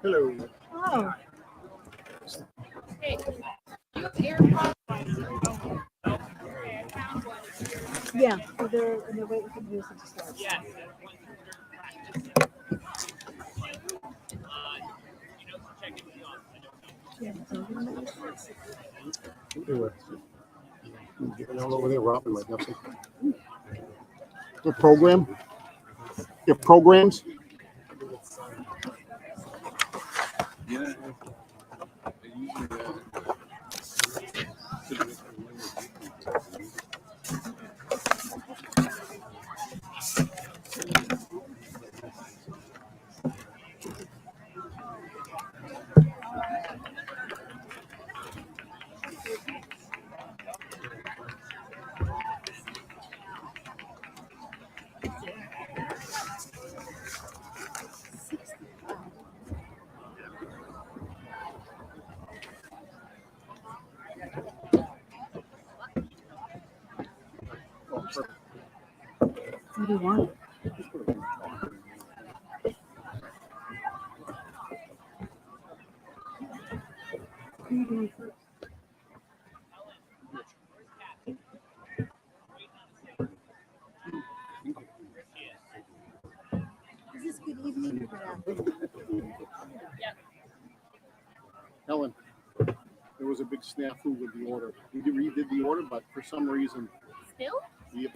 Hello. Oh. Hey, you AirPods? Yeah, so they're waiting for the music to start. Yes. Anyway, getting all over there, Robin might have some. Your program? Your programs? What do you want? Who are you doing first? Is this good evening or good afternoon? Helen, there was a big snafu with the order. We redid the order, but for some reason. Still? Yep.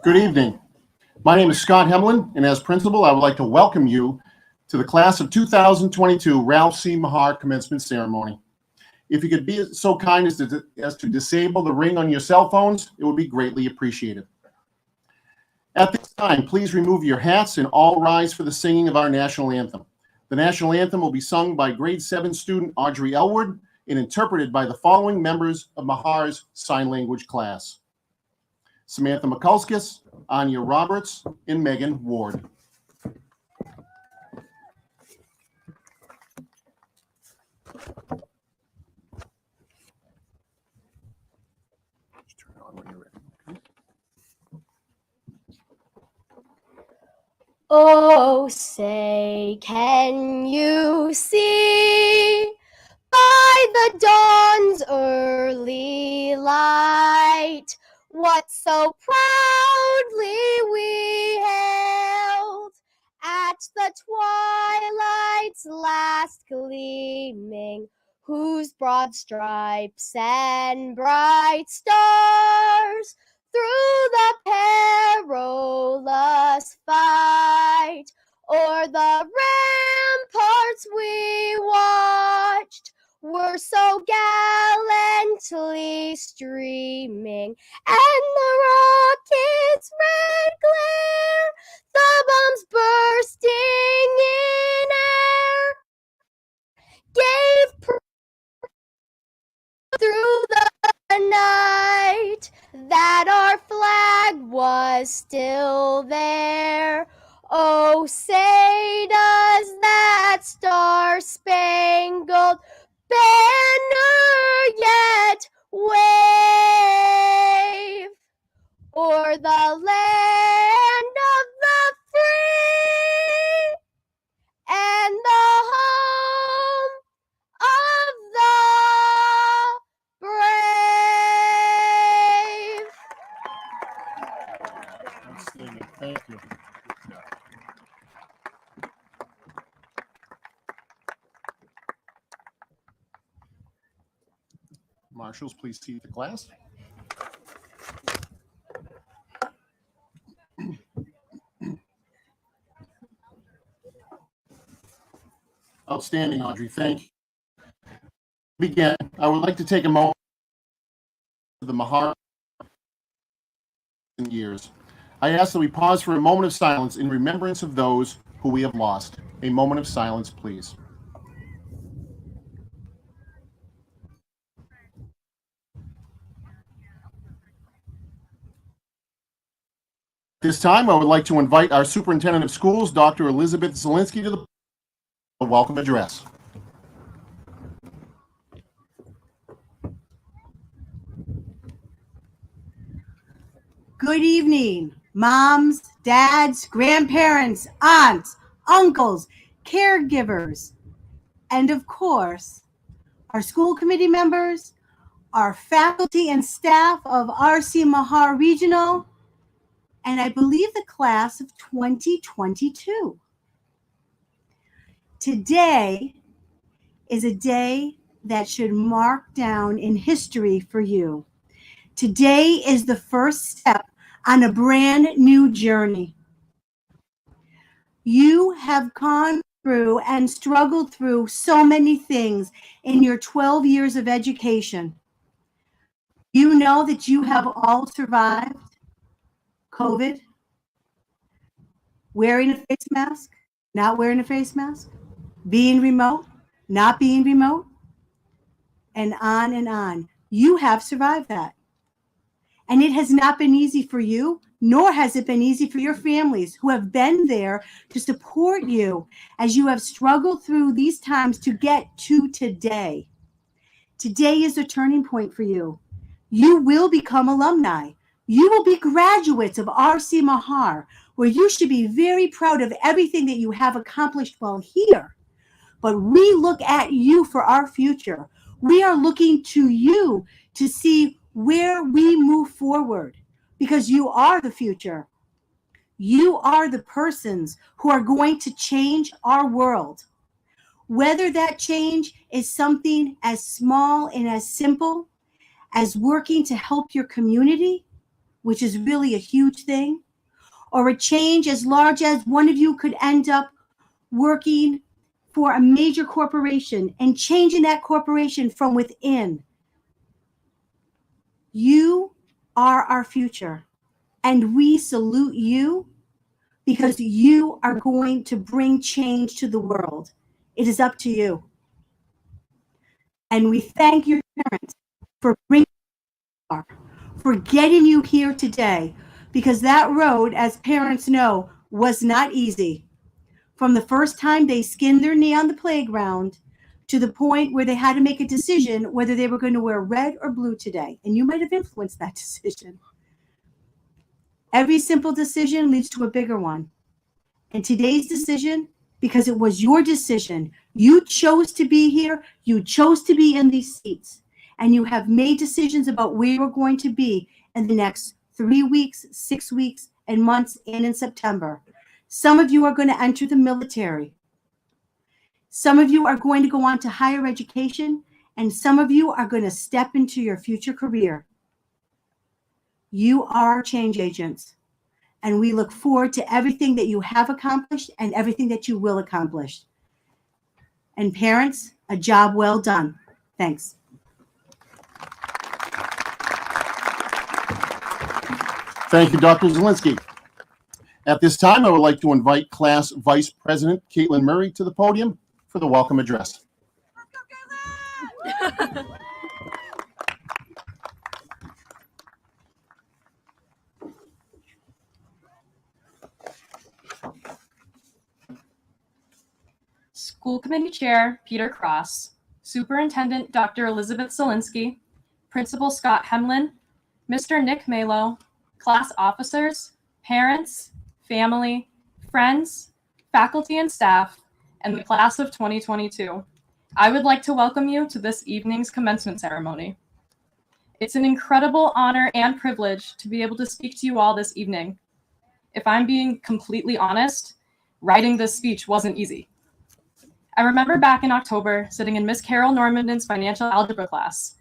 Good evening. My name is Scott Hemlin, and as principal, I would like to welcome you to the class of 2022 Ralph C. Mahar commencement ceremony. If you could be so kind as to disable the ring on your cell phones, it would be greatly appreciated. At this time, please remove your hats and all rise for the singing of our national anthem. The national anthem will be sung by grade 7 student Audrey Elwood and interpreted by the following members of Mahar's sign language class: Samantha Mikulskis, Anya Roberts, and Megan Ward. Turn it on when you're ready. Oh, say, can you see by the dawn's early light what so proudly we hailed at the twilight's last gleaming, whose broad stripes and bright stars through the perilous fight o'er the ramparts we watched were so gallantly streaming, and the rocket's red glare, the bombs bursting in air, gave through the night that our flag was still there. Oh, say does that star-spangled banner yet wave o'er the land of the free and the home of the brave. Outstanding. Thank you. Marshals, please seat the class. Outstanding, Audrey. Thank you. Begin. I would like to take a moment for the Mahar years. I ask that we pause for a moment of silence in remembrance of those who we have lost. A moment of silence, please. This time, I would like to invite our Superintendent of Schools, Dr. Elizabeth Zielinski, to the welcome address. Good evening, moms, dads, grandparents, aunts, uncles, caregivers, and of course, our school committee members, our faculty and staff of RC Mahar Regional, and I believe the class of 2022. Today is a day that should mark down in history for you. Today is the first step on a brand new journey. You have gone through and struggled through so many things in your 12 years of education. You know that you have all survived COVID, wearing a face mask, not wearing a face mask, being remote, not being remote, and on and on. You have survived that. And it has not been easy for you, nor has it been easy for your families who have been there to support you as you have struggled through these times to get to today. Today is a turning point for you. You will become alumni. You will be graduates of RC Mahar, where you should be very proud of everything that you have accomplished while here. But we look at you for our future. We are looking to you to see where we move forward, because you are the future. You are the persons who are going to change our world. Whether that change is something as small and as simple as working to help your community, which is really a huge thing, or a change as large as one of you could end up working for a major corporation and changing that corporation from within. You are our future, and we salute you because you are going to bring change to the world. It is up to you. And we thank your parents for bringing you here, for getting you here today, because that road, as parents know, was not easy. From the first time they skinned their knee on the playground to the point where they had to make a decision whether they were going to wear red or blue today. And you might have influenced that decision. Every simple decision leads to a bigger one. And today's decision, because it was your decision, you chose to be here, you chose to be in these seats, and you have made decisions about where you're going to be in the next 3 weeks, 6 weeks, and months, and in September. Some of you are going to enter the military. Some of you are going to go on to higher education, and some of you are going to step into your future career. You are change agents, and we look forward to everything that you have accomplished and everything that you will accomplish. And parents, a job well done. Thanks. Thank you, Dr. Zielinski. At this time, I would like to invite Class Vice President Caitlin Murray to the podium for the welcome address. School Committee Chair Peter Cross, Superintendent Dr. Elizabeth Zielinski, Principal Scott Hemlin, Mr. Nick Malo, class officers, parents, family, friends, faculty and staff, and the class of 2022. I would like to welcome you to this evening's commencement ceremony. It's an incredible honor and privilege to be able to speak to you all this evening. If I'm being completely honest, writing this speech wasn't easy. I remember back in October, sitting in Miss Carol Normanden's financial algebra class.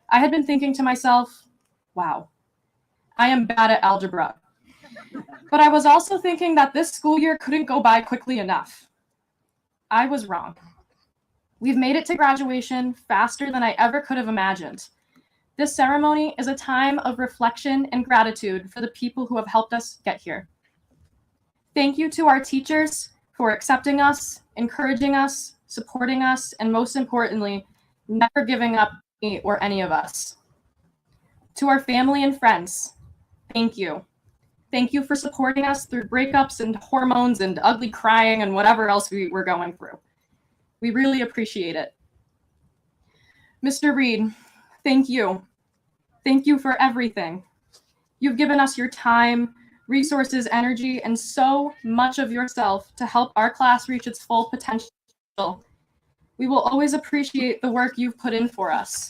I had been thinking to myself, wow, I am bad at algebra. But I was also thinking that this school year couldn't go by quickly enough. I was wrong. We've made it to graduation faster than I ever could have imagined. This ceremony is a time of reflection and gratitude for the people who have helped us get here. Thank you to our teachers for accepting us, encouraging us, supporting us, and most importantly, never giving up me or any of us. To our family and friends, thank you. Thank you for supporting us through breakups and hormones and ugly crying and whatever else we were going through. We really appreciate it. Mr. Reed, thank you. Thank you for everything. You've given us your time, resources, energy, and so much of yourself to help our class reach its full potential. We will always appreciate the work you've put in for us.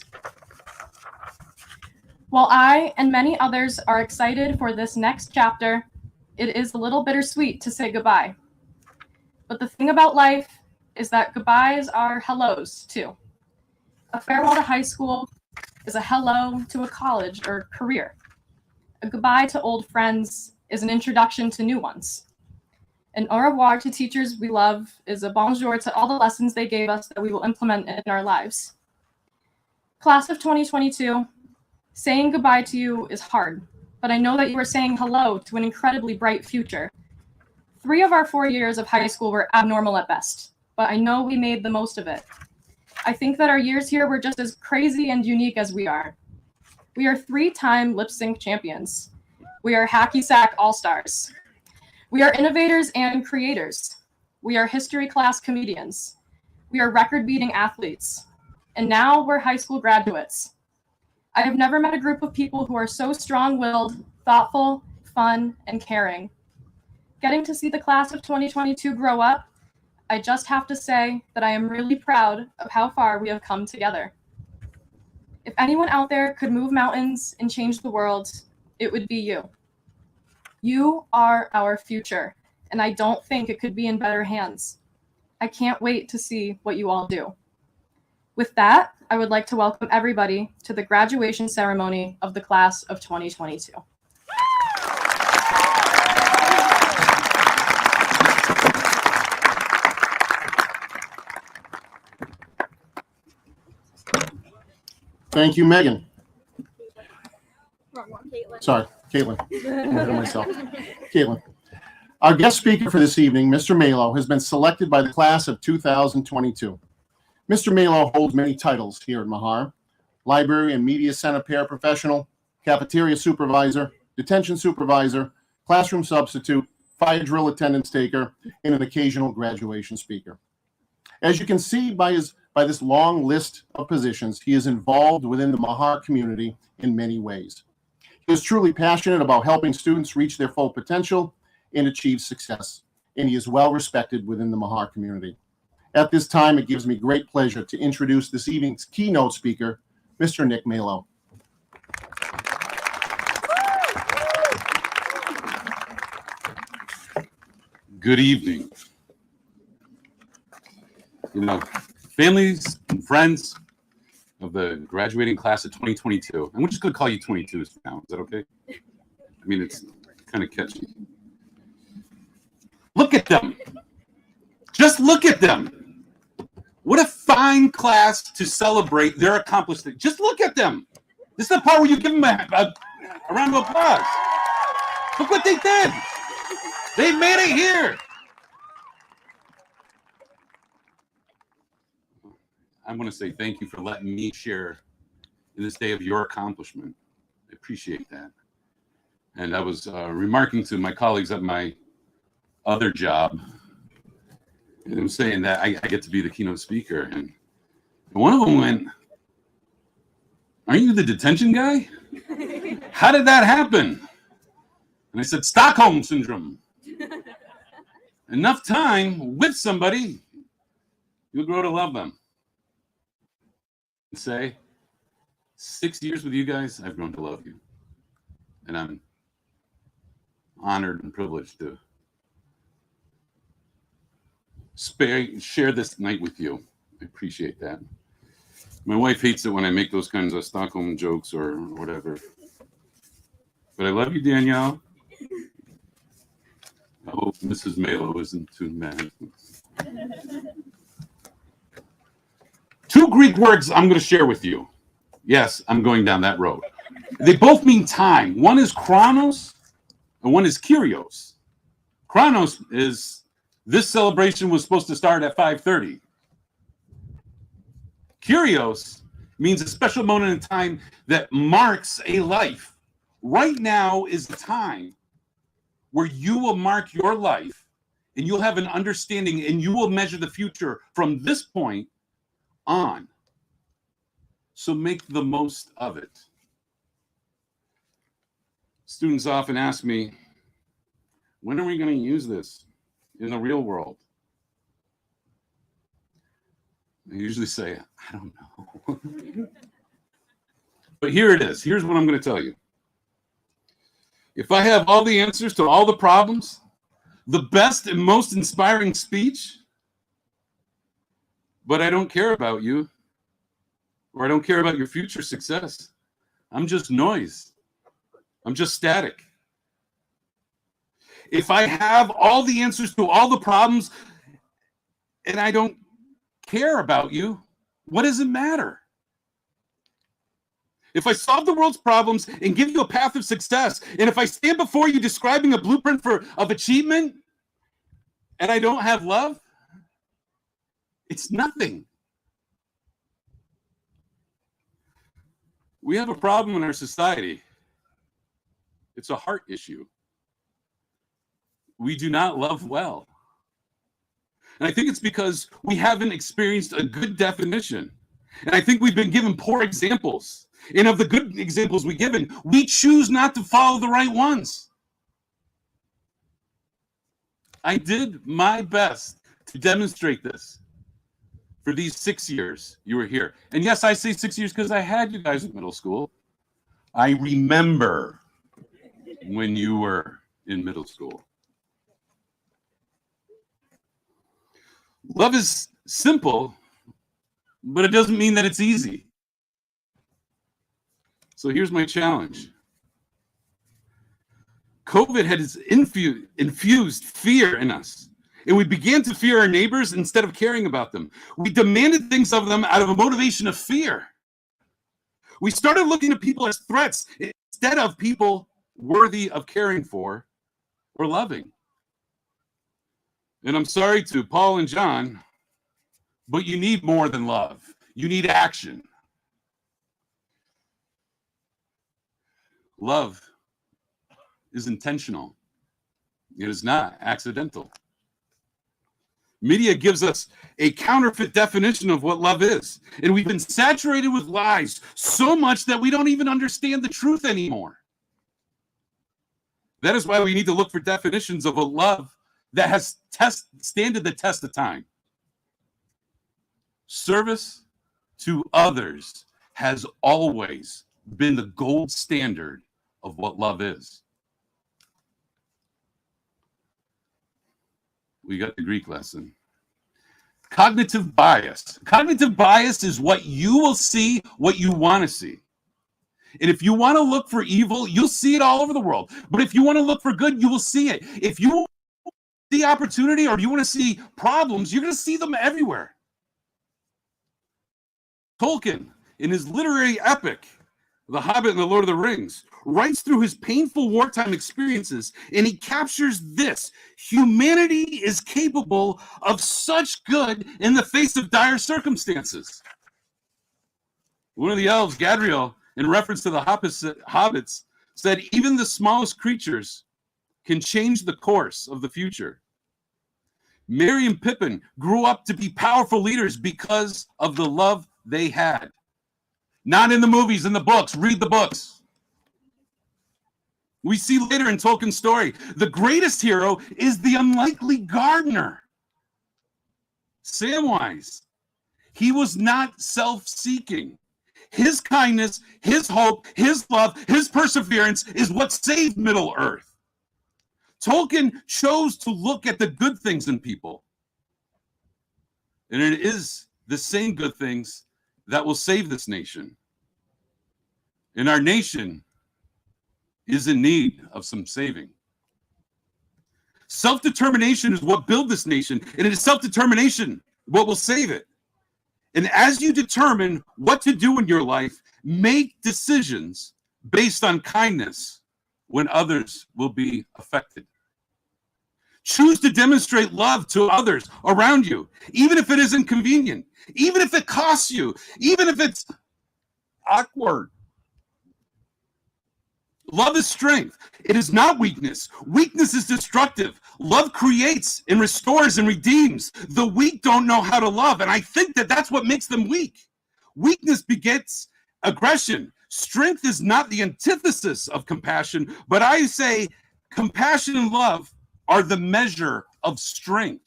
While I and many others are excited for this next chapter, it is a little bittersweet to say goodbye. But the thing about life is that goodbyes are hellos too. A farewell to high school is a hello to a college or career. A goodbye to old friends is an introduction to new ones. An au revoir to teachers we love is a bonjour to all the lessons they gave us that we will implement in our lives. Class of 2022, saying goodbye to you is hard, but I know that you are saying hello to an incredibly bright future. 3 of our 4 years of high school were abnormal at best, but I know we made the most of it. I think that our years here were just as crazy and unique as we are. We are 3-time lip sync champions. We are hacky sack all-stars. We are innovators and creators. We are history class comedians. We are record-beating athletes. And now we're high school graduates. I have never met a group of people who are so strong-willed, thoughtful, fun, and caring. Getting to see the class of 2022 grow up, I just have to say that I am really proud of how far we have come together. If anyone out there could move mountains and change the world, it would be you. You are our future, and I don't think it could be in better hands. I can't wait to see what you all do. With that, I would like to welcome everybody to the graduation ceremony of the class of 2022. Thank you, Megan. Caitlin. Sorry, Caitlin. I'm ahead of myself. Caitlin. Our guest speaker for this evening, Mr. Malo, has been selected by the class of 2022. Mr. Malo holds many titles here at Mahar: Library and Media Center paraprofessional, cafeteria supervisor, detention supervisor, classroom substitute, fire drill attendance taker, and an occasional graduation speaker. As you can see by this long list of positions, he is involved within the Mahar community in many ways. He is truly passionate about helping students reach their full potential and achieve success, and he is well respected within the Mahar community. At this time, it gives me great pleasure to introduce this evening's keynote speaker, Mr. Nick Malo. Good evening. You know, families and friends of the graduating class of 2022, and we're just going to call you 22s now. Is that okay? I mean, it's kind of catchy. Look at them. Just look at them. What a fine class to celebrate their accomplishment. Just look at them. This is the part where you give them a round of applause. Look what they did. They made it here. I want to say thank you for letting me share in this day of your accomplishment. I appreciate that. And I was remarking to my colleagues at my other job, and I'm saying that I get to be the keynote speaker. And one of them went, "Aren't you the detention guy? How did that happen?" And I said, "Stockholm syndrome. Enough time with somebody, you'll grow to love them." And say, 6 years with you guys, I've grown to love you. And I'm honored and privileged to share this night with you. I appreciate that. My wife hates it when I make those kinds of Stockholm jokes or whatever. But I love you, Danielle. I hope Mrs. Malo isn't too mad. Two Greek words I'm going to share with you. Yes, I'm going down that road. They both mean time. One is chronos and one is kyrios. Chronos is this celebration was supposed to start at 5:30. Kyrios means a special moment in time that marks a life. Right now is the time where you will mark your life and you'll have an understanding and you will measure the future from this point on. So make the most of it. Students often ask me, when are we going to use this in the real world? I usually say, I don't know. But here it is. Here's what I'm going to tell you. If I have all the answers to all the problems, the best and most inspiring speech, but I don't care about you, or I don't care about your future success, I'm just noise. I'm just static. If I have all the answers to all the problems and I don't care about you, what does it matter? If I solve the world's problems and give you a path of success, and if I stand before you describing a blueprint of achievement and I don't have love, it's nothing. We have a problem in our society. It's a heart issue. We do not love well. And I think it's because we haven't experienced a good definition. And I think we've been given poor examples. And of the good examples we've given, we choose not to follow the right ones. I did my best to demonstrate this for these 6 years you were here. And yes, I say 6 years because I had you guys in middle school. I remember when you were in middle school. Love is simple, but it doesn't mean that it's easy. So here's my challenge. COVID has infused fear in us, and we began to fear our neighbors instead of caring about them. We demanded things of them out of a motivation of fear. We started looking at people as threats instead of people worthy of caring for or loving. And I'm sorry to Paul and John, but you need more than love. You need action. Love is intentional. It is not accidental. Media gives us a counterfeit definition of what love is. And we've been saturated with lies so much that we don't even understand the truth anymore. That is why we need to look for definitions of a love that has standed the test of time. Service to others has always been the gold standard of what love is. We got the Greek lesson. Cognitive bias. Cognitive bias is what you will see, what you want to see. And if you want to look for evil, you'll see it all over the world. But if you want to look for good, you will see it. If you see opportunity or you want to see problems, you're going to see them everywhere. Tolkien, in his literary epic, The Hobbit and the Lord of the Rings, writes through his painful wartime experiences, and he captures this: humanity is capable of such good in the face of dire circumstances. One of the elves, Gadriel, in reference to the hobbits, said, even the smallest creatures can change the course of the future. Merry and Pippin grew up to be powerful leaders because of the love they had. Not in the movies, in the books. Read the books. We see later in Tolkien's story, the greatest hero is the unlikely gardener, Samwise. He was not self-seeking. His kindness, his hope, his love, his perseverance is what saved Middle-earth. Tolkien chose to look at the good things in people. And it is the same good things that will save this nation. And our nation is in need of some saving. Self-determination is what built this nation, and it is self-determination what will save it. And as you determine what to do in your life, make decisions based on kindness when others will be affected. Choose to demonstrate love to others around you, even if it is inconvenient, even if it costs you, even if it's awkward. Love is strength. It is not weakness. Weakness is destructive. Love creates and restores and redeems. The weak don't know how to love, and I think that that's what makes them weak. Weakness begets aggression. Strength is not the antithesis of compassion, but I say compassion and love are the measure of strength.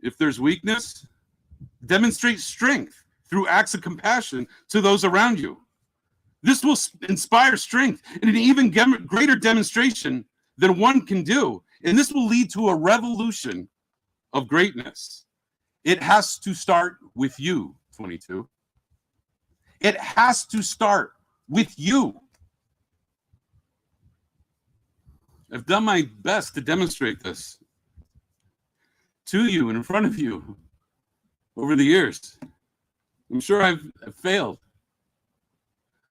If there's weakness, demonstrate strength through acts of compassion to those around you. This will inspire strength in an even greater demonstration than one can do. And this will lead to a revolution of greatness. It has to start with you, 22. It has to start with you. I've done my best to demonstrate this to you and in front of you over the years. I'm sure I've failed.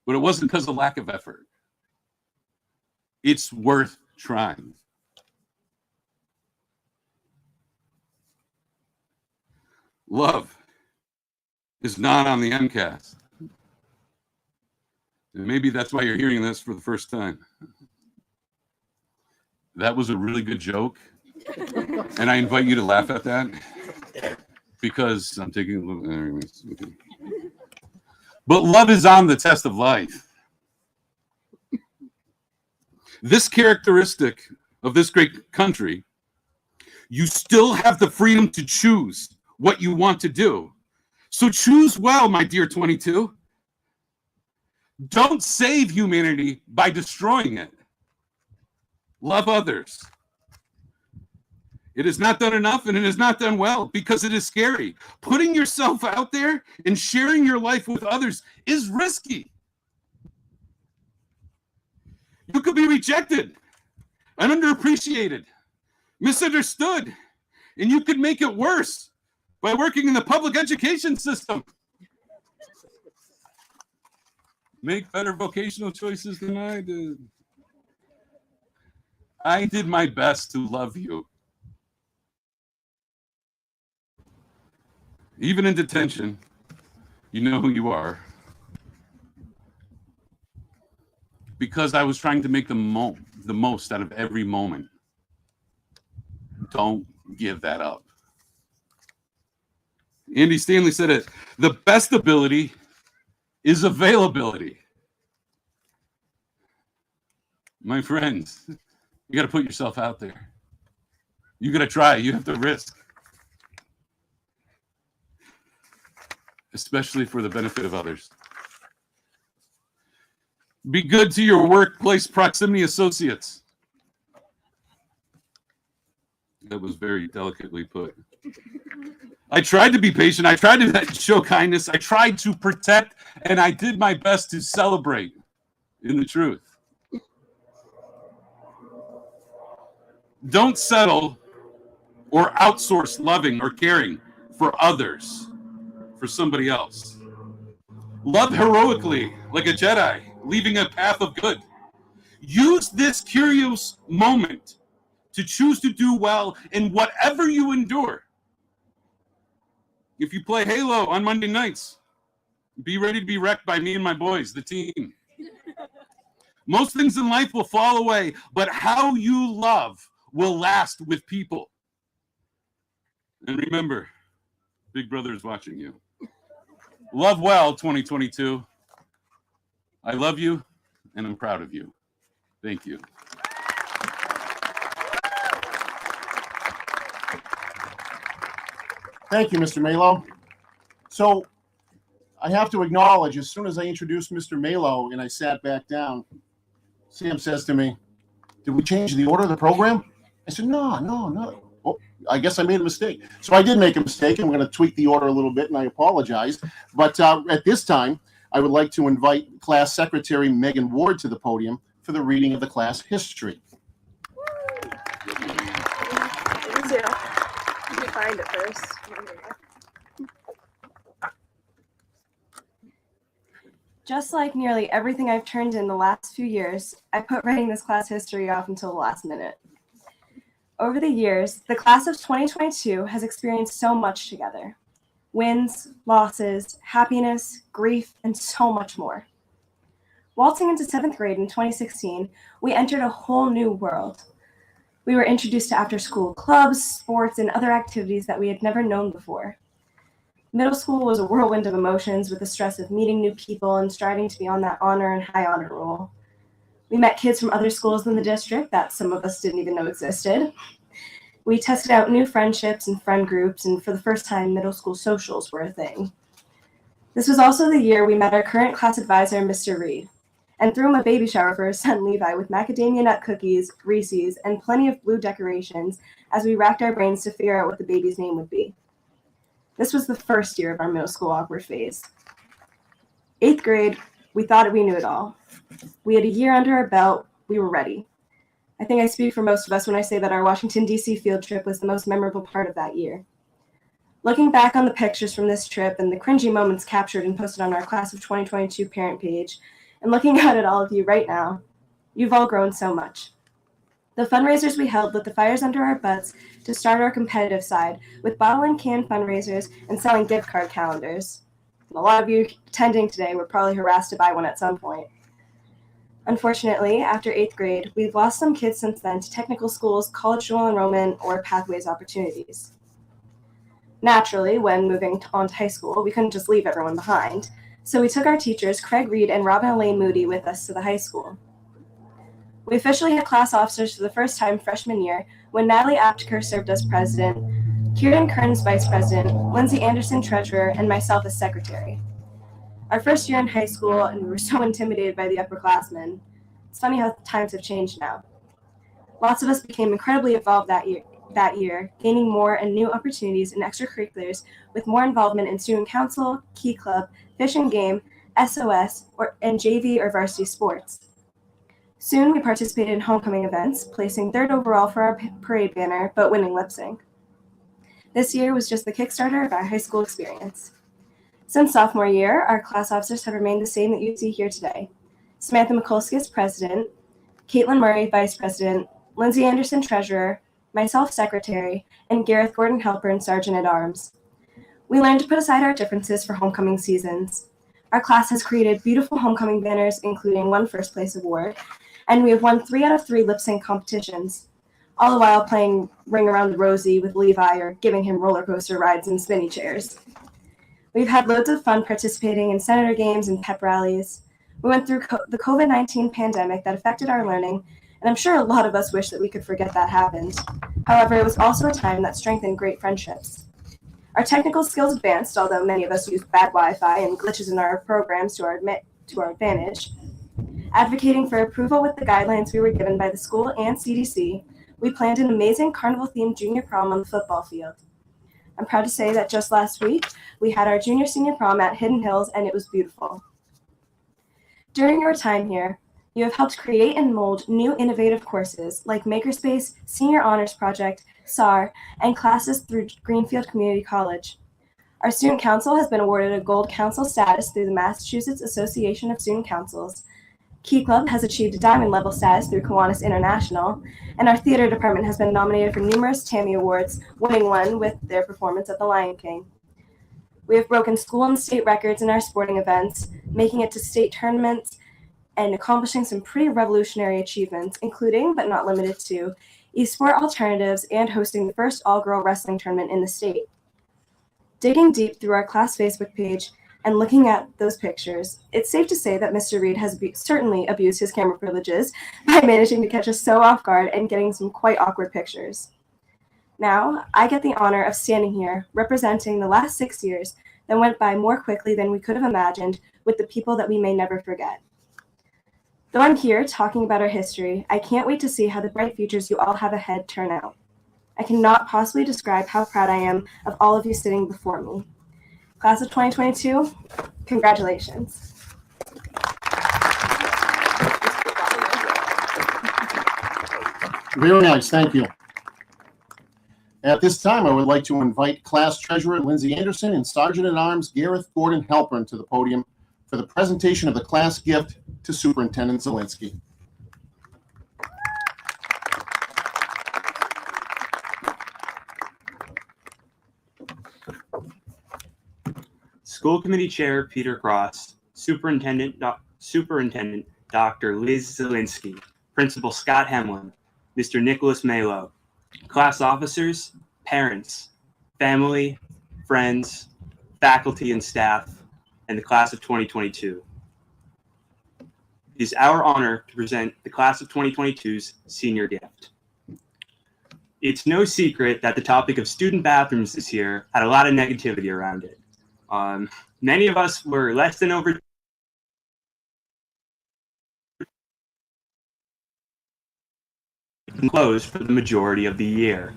But it wasn't because of lack of effort. It's worth trying. Love is not on the MCAS. And maybe that's why you're hearing this for the first time. That was a really good joke. And I invite you to laugh at that. Because I'm taking a little... Anyways, okay. But love is on the test of life. This characteristic of this great country, you still have the freedom to choose what you want to do. So choose well, my dear 22. Don't save humanity by destroying it. Love others. It is not done enough and it is not done well because it is scary. Putting yourself out there and sharing your life with others is risky. You could be rejected and underappreciated, misunderstood, and you could make it worse by working in the public education system. make better vocational choices than I did. I did my best to love you. Even in detention, you know who you are. Because I was trying to make the most out of every moment. Don't give that up. Andy Stanley said it, the best ability is availability. My friends, you got to put yourself out there. You got to try. You have to risk. Especially for the benefit of others. Be good to your workplace proximity associates. That was very delicately put. I tried to be patient. I tried to show kindness. I tried to protect, and I did my best to celebrate in the truth. Don't settle or outsource loving or caring for others, for somebody else. Love heroically, like a Jedi, leaving a path of good. Use this curious moment to choose to do well in whatever you endure. If you play Halo on Monday nights, be ready to be wrecked by me and my boys, the team. Most things in life will fall away, but how you love will last with people. And remember, Big Brother is watching you. Love well, 2022. I love you, and I'm proud of you. Thank you. Thank you, Mr. Malo. So I have to acknowledge, as soon as I introduced Mr. Malo and I sat back down, Sam says to me, did we change the order of the program? I said, no. Well, I guess I made a mistake. So I did make a mistake. I'm going to tweak the order a little bit, and I apologize. But at this time, I would like to invite Class Secretary Megan Ward to the podium for the reading of the class history. Me too. Let me find it first. Just like nearly everything I've turned in the last few years, I put writing this class history off until the last minute. Over the years, the class of 2022 has experienced so much together. Wins, losses, happiness, grief, and so much more. Waltzing into 7th grade in 2016, we entered a whole new world. We were introduced to after-school clubs, sports, and other activities that we had never known before. Middle school was a whirlwind of emotions with the stress of meeting new people and striving to be on that honor and high honor roll. We met kids from other schools in the district that some of us didn't even know existed. We tested out new friendships and friend groups, and for the first time, middle school socials were a thing. This was also the year we met our current class advisor, Mr. Reed, and threw him a baby shower for his son Levi with macadamia nut cookies, Reese's, and plenty of blue decorations as we racked our brains to figure out what the baby's name would be. This was the first year of our middle school awkward phase. 8th grade, we thought we knew it all. We had a year under our belt. We were ready. I think I speak for most of us when I say that our Washington, D.C. field trip was the most memorable part of that year. Looking back on the pictures from this trip and the cringy moments captured and posted on our Class of 2022 parent page, and looking out at all of you right now, you've all grown so much. The fundraisers we held lit the fires under our butts to start our competitive side with bottle and can fundraisers and selling gift card calendars. And a lot of you attending today were probably harassed to buy one at some point. Unfortunately, after 8th grade, we've lost some kids since then to technical schools, college dual enrollment, or pathways opportunities. Naturally, when moving on to high school, we couldn't just leave everyone behind, so we took our teachers, Craig Reed and Robin Elaine Moody, with us to the high school. We officially had class officers for the first time freshman year when Natalie Apteker served as president, Kieran Kearns vice president, Lindsay Anderson treasurer, and myself as secretary. Our first year in high school, and we were so intimidated by the upperclassmen. It's funny how times have changed now. Lots of us became incredibly involved that year, gaining more and new opportunities in extracurriculars with more involvement in student council, key club, fish and game, SOS, and JV or varsity sports. Soon, we participated in homecoming events, placing 3rd overall for our parade banner, but winning lip sync. This year was just the Kickstarter of our high school experience. Since sophomore year, our class officers have remained the same that you see here today. Samantha Mikulski is president, Caitlin Murray, vice president, Lindsay Anderson, treasurer, myself, secretary, and Gareth Gordon Halpern, sergeant at arms. We learned to put aside our differences for homecoming seasons. Our class has created beautiful homecoming banners, including one first place award, and we have won 3 out of 3 lip sync competitions, all the while playing Ring Around the Rosie with Levi or giving him roller coaster rides and spinny chairs. We've had loads of fun participating in senator games and pep rallies. We went through the COVID-19 pandemic that affected our learning, and I'm sure a lot of us wish that we could forget that happened. However, it was also a time that strengthened great friendships. Our technical skills advanced, although many of us used bad Wi-Fi and glitches in our programs to our advantage. Advocating for approval with the guidelines we were given by the school and CDC, we planned an amazing carnival-themed junior prom on the football field. I'm proud to say that just last week, we had our junior-senior prom at Hidden Hills, and it was beautiful. During your time here, you have helped create and mold new innovative courses like Makerspace, Senior Honors Project, SAR, and classes through Greenfield Community College. Our Student Council has been awarded a Gold Council status through the Massachusetts Association of Student Councils. Key Club has achieved a Diamond level status through Kiwanis International, and our theater department has been nominated for numerous Tammy Awards, winning one with their performance at The Lion King. We have broken school and state records in our sporting events, making it to state tournaments, and accomplishing some pretty revolutionary achievements, including, but not limited to, eSport alternatives and hosting the first all-girl wrestling tournament in the state. Digging deep through our class Facebook page and looking at those pictures, it's safe to say that Mr. Reed has certainly abused his camera privileges by managing to catch us so off guard and getting some quite awkward pictures. Now, I get the honor of standing here representing the last 6 years that went by more quickly than we could have imagined with the people that we may never forget. Though I'm here talking about our history, I can't wait to see how the bright futures you all have ahead turn out. I cannot possibly describe how proud I am of all of you sitting before me. Class of 2022, congratulations. Very nice, thank you. At this time, I would like to invite Class Treasurer Lindsay Anderson and Sergeant at Arms Gareth Gordon Halpern to the podium for the presentation of the class gift to Superintendent Zielinski. School Committee Chair Peter Cross, Superintendent Dr. Liz Zielinski, Principal Scott Hemlin, Mr. Nicholas Malo, class officers, parents, family, friends, faculty and staff, and the class of 2022. It is our honor to present the class of 2022's senior gift. It's no secret that the topic of student bathrooms this year had a lot of negativity around it. Many of us were less than over closed for the majority of the year.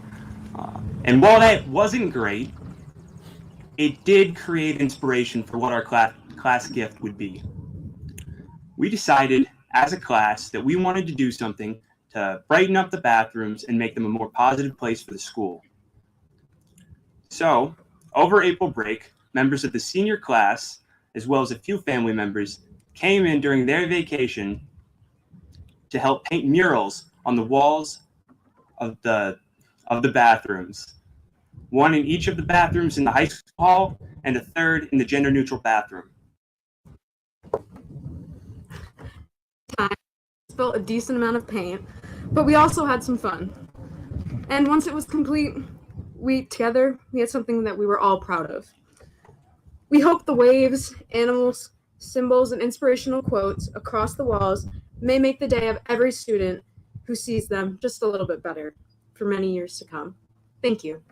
And while that wasn't great, it did create inspiration for what our class gift would be. We decided as a class that we wanted to do something to brighten up the bathrooms and make them a more positive place for the school. So, over April break, members of the senior class, as well as a few family members, came in during their vacation to help paint murals on the walls of the bathrooms. One in each of the bathrooms in the high school hall, and a third in the gender-neutral bathroom. Spilled a decent amount of paint, but we also had some fun. And once it was complete, we had something that we were all proud of. We hope the waves, animals, symbols, and inspirational quotes across the walls may make the day of every student who sees them just a little bit better for many years to come. Thank you.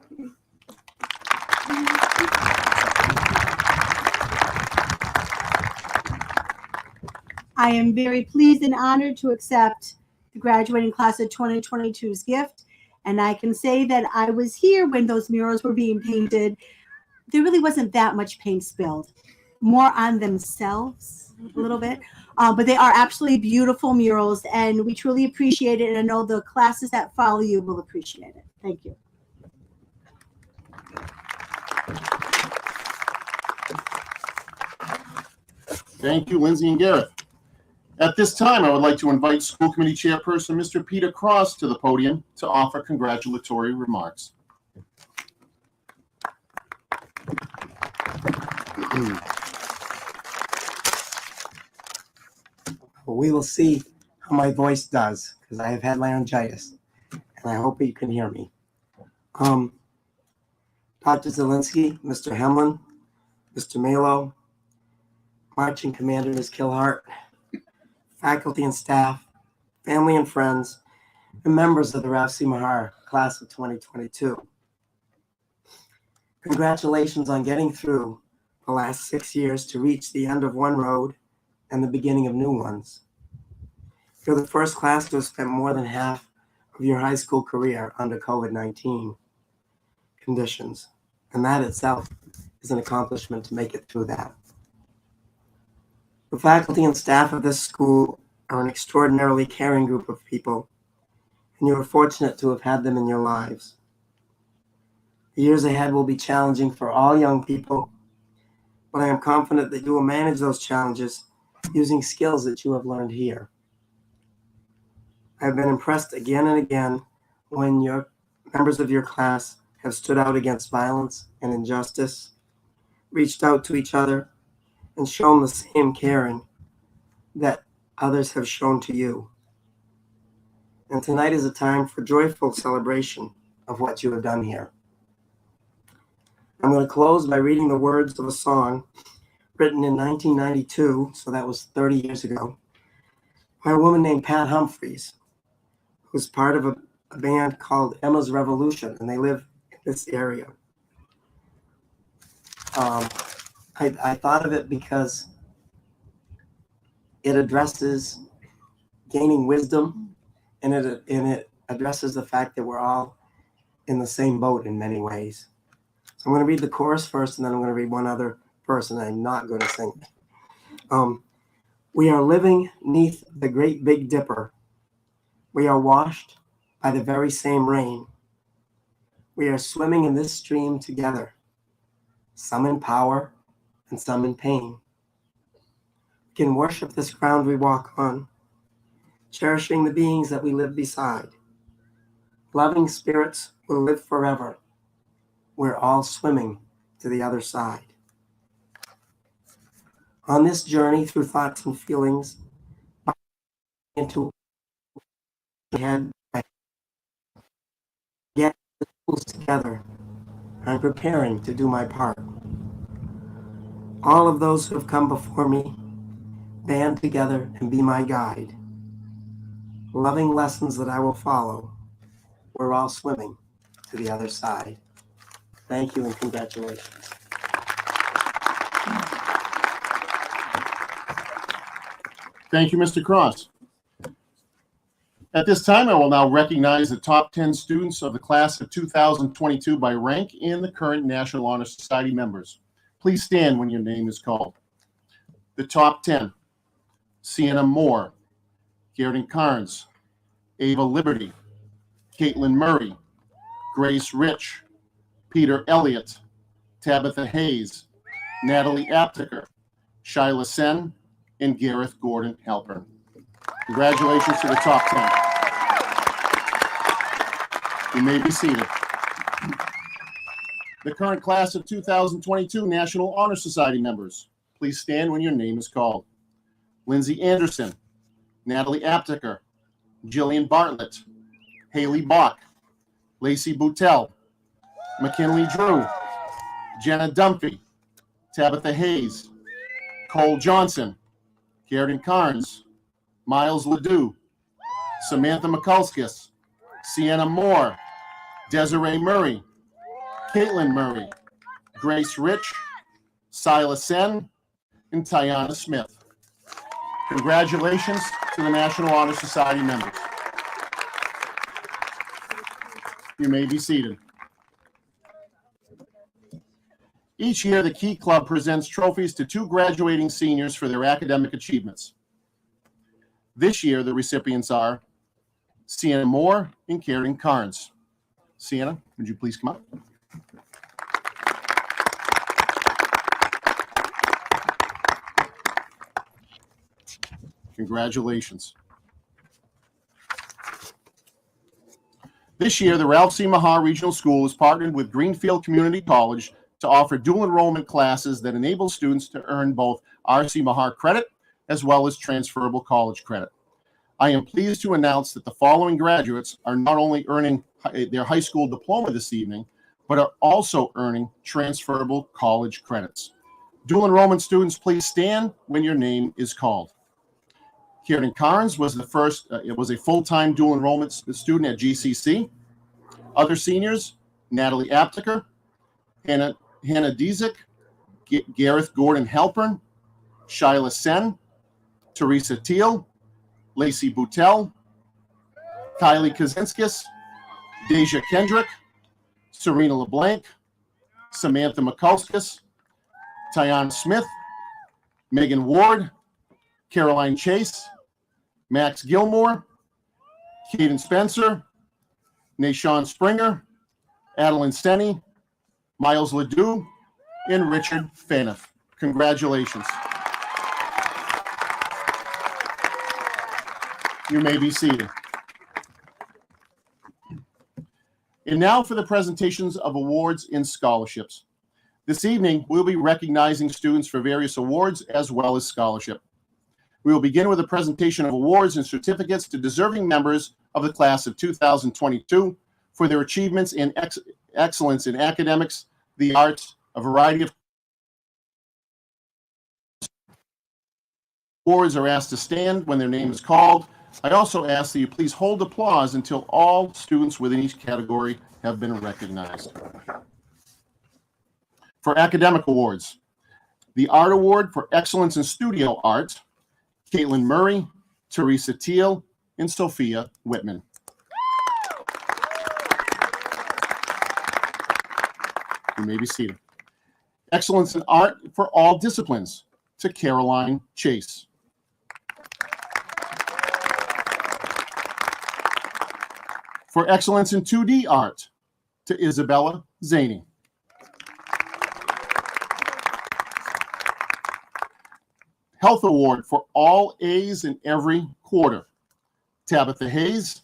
I am very pleased and honored to accept the graduating class of 2022's gift. And I can say that I was here when those murals were being painted. There really wasn't that much paint spilled, more on themselves a little bit. But they are absolutely beautiful murals, and we truly appreciate it. And I know the classes that follow you will appreciate it. Thank you. Thank you, Lindsay and Gareth. At this time, I would like to invite School Committee Chairperson Mr. Peter Cross to the podium to offer congratulatory remarks. Well, we will see how my voice does because I have had laryngitis, and I hope you can hear me. Dr. Zielinski, Mr. Hemlin, Mr. Malo, Marching Commander Ms. Kilhart, faculty and staff, family and friends, and members of the Ralph C. Mahar class of 2022. Congratulations on getting through the last 6 years to reach the end of one road and the beginning of new ones. You're the first class to have spent more than half of your high school career under COVID-19 conditions, and that itself is an accomplishment to make it through that. The faculty and staff of this school are an extraordinarily caring group of people, and you are fortunate to have had them in your lives. The years ahead will be challenging for all young people, but I am confident that you will manage those challenges using skills that you have learned here. I have been impressed again and again when your members of your class have stood out against violence and injustice, reached out to each other, and shown the same caring that others have shown to you. And tonight is a time for joyful celebration of what you have done here. I'm going to close by reading the words of a song written in 1992, so that was 30 years ago, by a woman named Pat Humphreys, who's part of a band called Emma's Revolution, and they live in this area. I thought of it because it addresses gaining wisdom, and it addresses the fact that we're all in the same boat in many ways. So I'm going to read the chorus first, and then I'm going to read one other verse, and I'm not going to sing. We are living neath the great Big Dipper. We are washed by the very same rain. We are swimming in this stream together, some in power and some in pain. We can worship this ground we walk on, cherishing the beings that we live beside. Loving spirits will live forever. We're all swimming to the other side. On this journey through thoughts and feelings, into head, get the tools together. I'm preparing to do my part. All of those who have come before me, band together and be my guide. Loving lessons that I will follow. We're all swimming to the other side. Thank you and congratulations. Thank you, Mr. Cross. At this time, I will now recognize the top 10 students of the class of 2022 by rank and the current National Honor Society members. Please stand when your name is called. The top 10: Sienna Moore, Garrett Carnes, Ava Liberty, Caitlin Murray, Grace Rich, Peter Elliott, Tabitha Hayes, Natalie Aptiker, Shyla Sen, and Gareth Gordon Halpern. Congratulations to the top 10. You may be seated. The current class of 2022 National Honor Society members. Please stand when your name is called. Lindsay Anderson, Natalie Aptiker, Jillian Bartlett, Haley Bach, Lacey Boutel, McKinley Drew, Jenna Dunphy, Tabitha Hayes, Cole Johnson, Garrett Carnes, Miles Ledoux, Samantha Mikulskis, Sienna Moore, Desiree Murray, Caitlin Murray, Grace Rich, Silas Sen, and Tiana Smith. Congratulations to the National Honor Society members. You may be seated. Each year, the Key Club presents trophies to 2 graduating seniors for their academic achievements. This year, the recipients are Sienna Moore and Karen Carnes. Sienna, would you please come up? Congratulations. This year, the Ralph C. Mahar Regional School has partnered with Greenfield Community College to offer dual enrollment classes that enable students to earn both R.C. Mahar credit as well as transferable college credit. I am pleased to announce that the following graduates are not only earning their high school diploma this evening, but are also earning transferable college credits. Dual enrollment students, please stand when your name is called. Kieran Carnes was the first, it was a full-time dual enrollment student at GCC. Other seniors, Natalie Aptiker, Hannah Dezek, Gareth Gordon Halpern, Shyla Sen, Teresa Teal, Lacey Boutel, Kylie Kazinskis, Deja Kendrick, Serena LeBlanc, Samantha Mikulskis, Tiana Smith, Megan Ward, Caroline Chase, Max Gilmore, Caden Spencer, Nashawn Springer, Adeline Steny, Miles Ledoux, and Richard Faniff. Congratulations. You may be seated. And now for the presentations of awards and scholarships. This evening, we'll be recognizing students for various awards as well as scholarship. We will begin with a presentation of awards and certificates to deserving members of the class of 2022 for their achievements in excellence in academics, the arts, a variety of awards are asked to stand when their name is called. I also ask that you please hold applause until all students within each category have been recognized. For academic awards, the Art Award for Excellence in Studio Art, Caitlin Murray, Teresa Teal, and Sophia Whitman. You may be seated. Excellence in Art for All Disciplines, to Caroline Chase. For Excellence in 2D Art, to Isabella Zaney. Health Award for All A's in Every Quarter, Tabitha Hayes,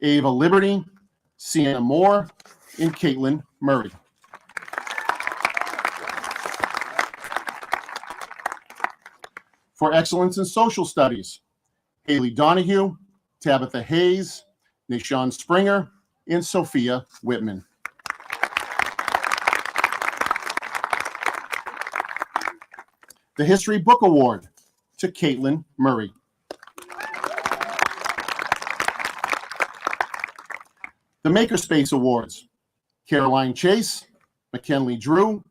Ava Liberty, Sienna Moore, and Caitlin Murray. For Excellence in Social Studies, Haley Donahue, Tabitha Hayes, Nashawn Springer, and Sophia Whitman. The History Book Award to Caitlin Murray. The Makerspace Awards, Caroline Chase, McKinley Drew,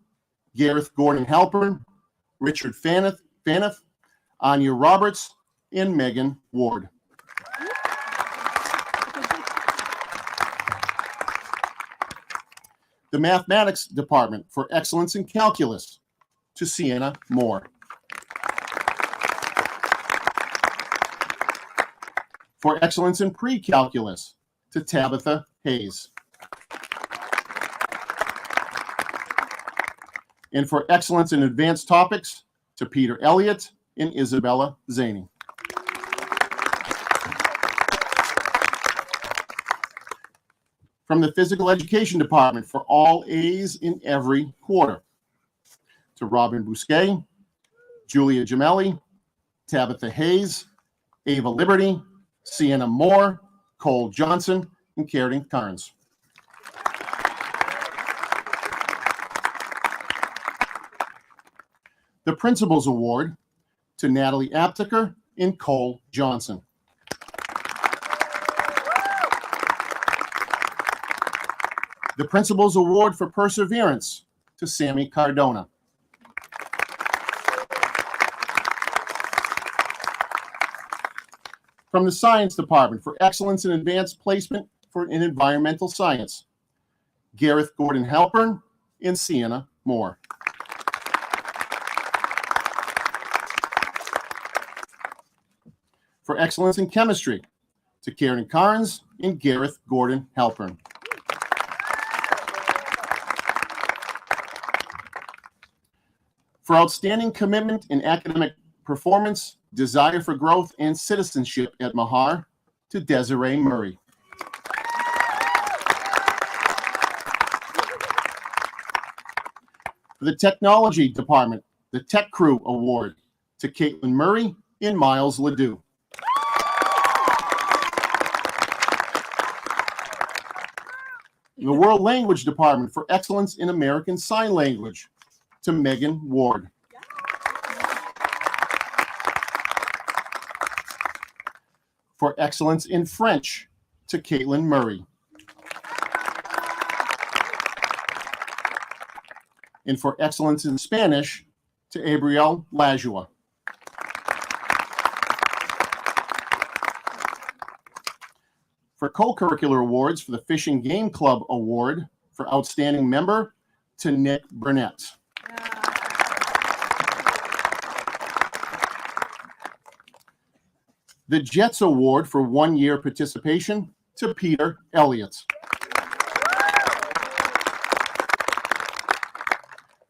Gareth Gordon Halpern, Richard Faniff, Anya Roberts, and Megan Ward. The Mathematics Department for Excellence in Calculus to Sienna Moore. For Excellence in Pre-Calculus to Tabitha Hayes. And for Excellence in Advanced Topics to Peter Elliott and Isabella Zaney. From the Physical Education Department for All A's in Every Quarter to Robin Bousquet, Julia Gemelli, Tabitha Hayes, Ava Liberty, Sienna Moore, Cole Johnson, and Karen Carnes. The Principals Award to Natalie Aptiker and Cole Johnson. The Principals Award for Perseverance to Sammy Cardona. From the Science Department for Excellence in Advanced Placement in Environmental Science, Gareth Gordon Halpern and Sienna Moore. For Excellence in Chemistry to Karen Carnes and Gareth Gordon Halpern. For Outstanding Commitment in Academic Performance Desire for Growth and Citizenship at Mahar, to Desiree Murray. For the Technology Department, the Tech Crew Award, to Caitlin Murray and Miles Ledoux. The World Language Department for Excellence in American Sign Language, to Megan Ward. For Excellence in French, to Caitlin Murray. And for Excellence in Spanish, to Abriel Lajua. For co-curricular awards, for the Fish and Game Club Award for Outstanding Member, to Nick Burnett. The Jets Award for 1 year participation, to Peter Elliott.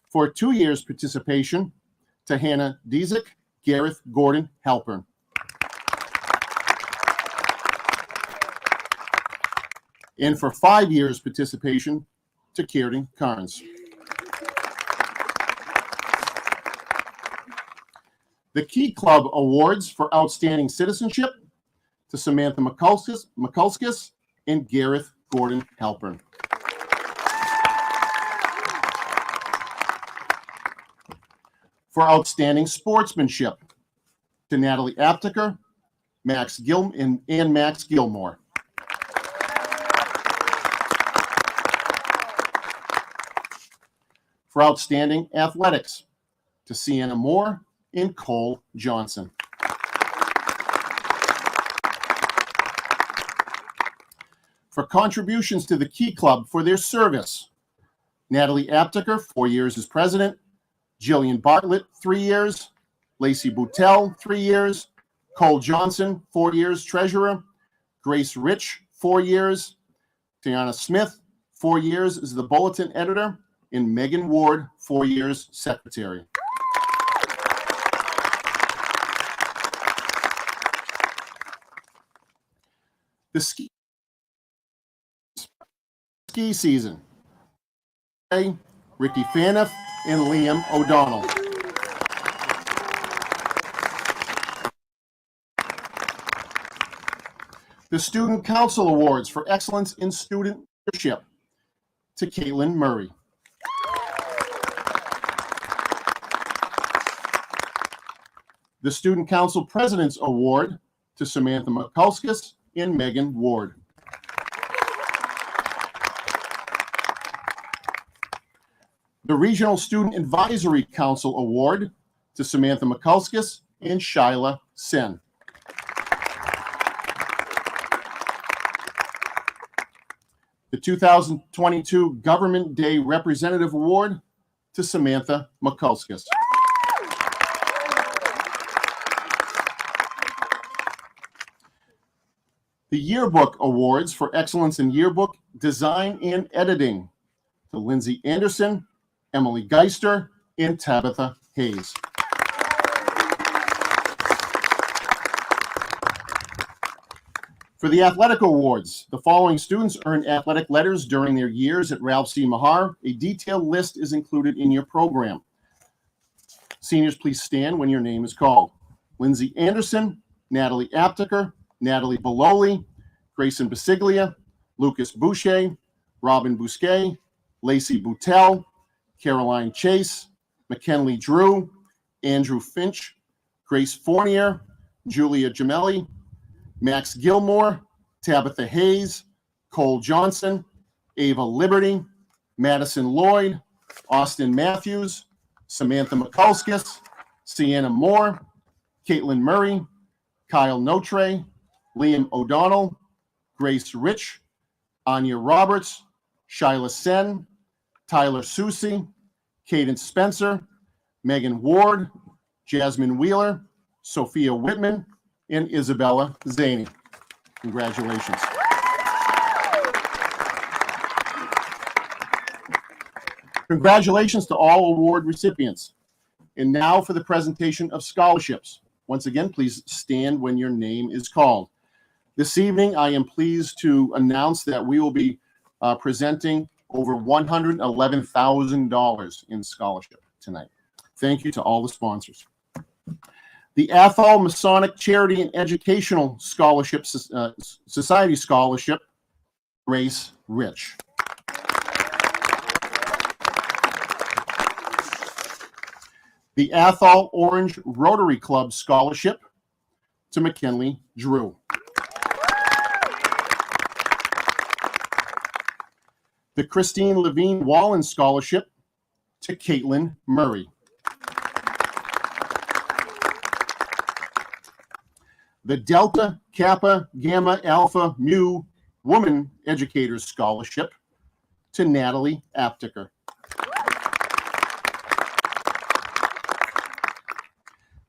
For 2 years participation, to Hannah Diezik, Gareth Gordon Halpern. And for 5 years participation, to Kieran Carnes. The Key Club Awards for Outstanding Citizenship, to Samantha Mikulskis and Gareth Gordon Halpern. For Outstanding Sportsmanship, to Natalie Apteker, Max Gilmore. For Outstanding Athletics, to Sienna Moore and Cole Johnson. For contributions to the Key Club for their service, Natalie Apteker, 4 years as president, Jillian Bartlett, 3 years, Lacey Boutel, 3 years, Cole Johnson, 4 years treasurer, Grace Rich, 4 years, Tiana Smith, 4 years as the bulletin editor, and Megan Ward, 4 years secretary. The ski season. Ricky Faniff and Liam O'Donnell. The Student Council Awards for Excellence in Student Leadership, to Caitlin Murray. The Student Council President's Award, to Samantha Mikulskis and Megan Ward. The Regional Student Advisory Council Award, to Samantha Mikulskis and Shyla Sen. The 2022 Government Day Representative Award, to Samantha Mikulskis. The Yearbook Awards for Excellence in Yearbook Design and Editing, to Lindsay Anderson, Emily Geister, and Tabitha Hayes. For the Athletic Awards, the following students earned athletic letters during their years at Ralph C. Mahar. A detailed list is included in your program. Seniors, please stand when your name is called. Lindsay Anderson, Natalie Apteker, Natalie Bololi, Grayson Basiglia, Lucas Boucher, Robin Bousquet, Lacey Boutel, Caroline Chase, McKinley Drew, Andrew Finch, Grace Fournier, Julia Gemelli, Max Gilmore, Tabitha Hayes, Cole Johnson, Ava Liberty, Madison Lloyd, Austin Matthews, Samantha Mikulskis, Sienna Moore, Caitlin Murray, Kyle Notre, Liam O'Donnell, Grace Rich, Anya Roberts, Shyla Sen, Tyler Susi, Cadence Spencer, Megan Ward, Jasmine Wheeler, Sophia Whitman, and Isabella Zaney. Congratulations. Congratulations to all award recipients. And now for the presentation of scholarships. Once again, please stand when your name is called. This evening, I am pleased to announce that we will be presenting over $111,000 in scholarship tonight. Thank you to all the sponsors. The Athol Masonic Charity and Educational Scholarship Society Scholarship, Grace Rich. The Athol Orange Rotary Club Scholarship to McKinley Drew. The Christine Levine Wallen Scholarship to Caitlin Murray. The Delta Kappa Gamma Alpha Mu Woman Educators Scholarship to Natalie Aptiker.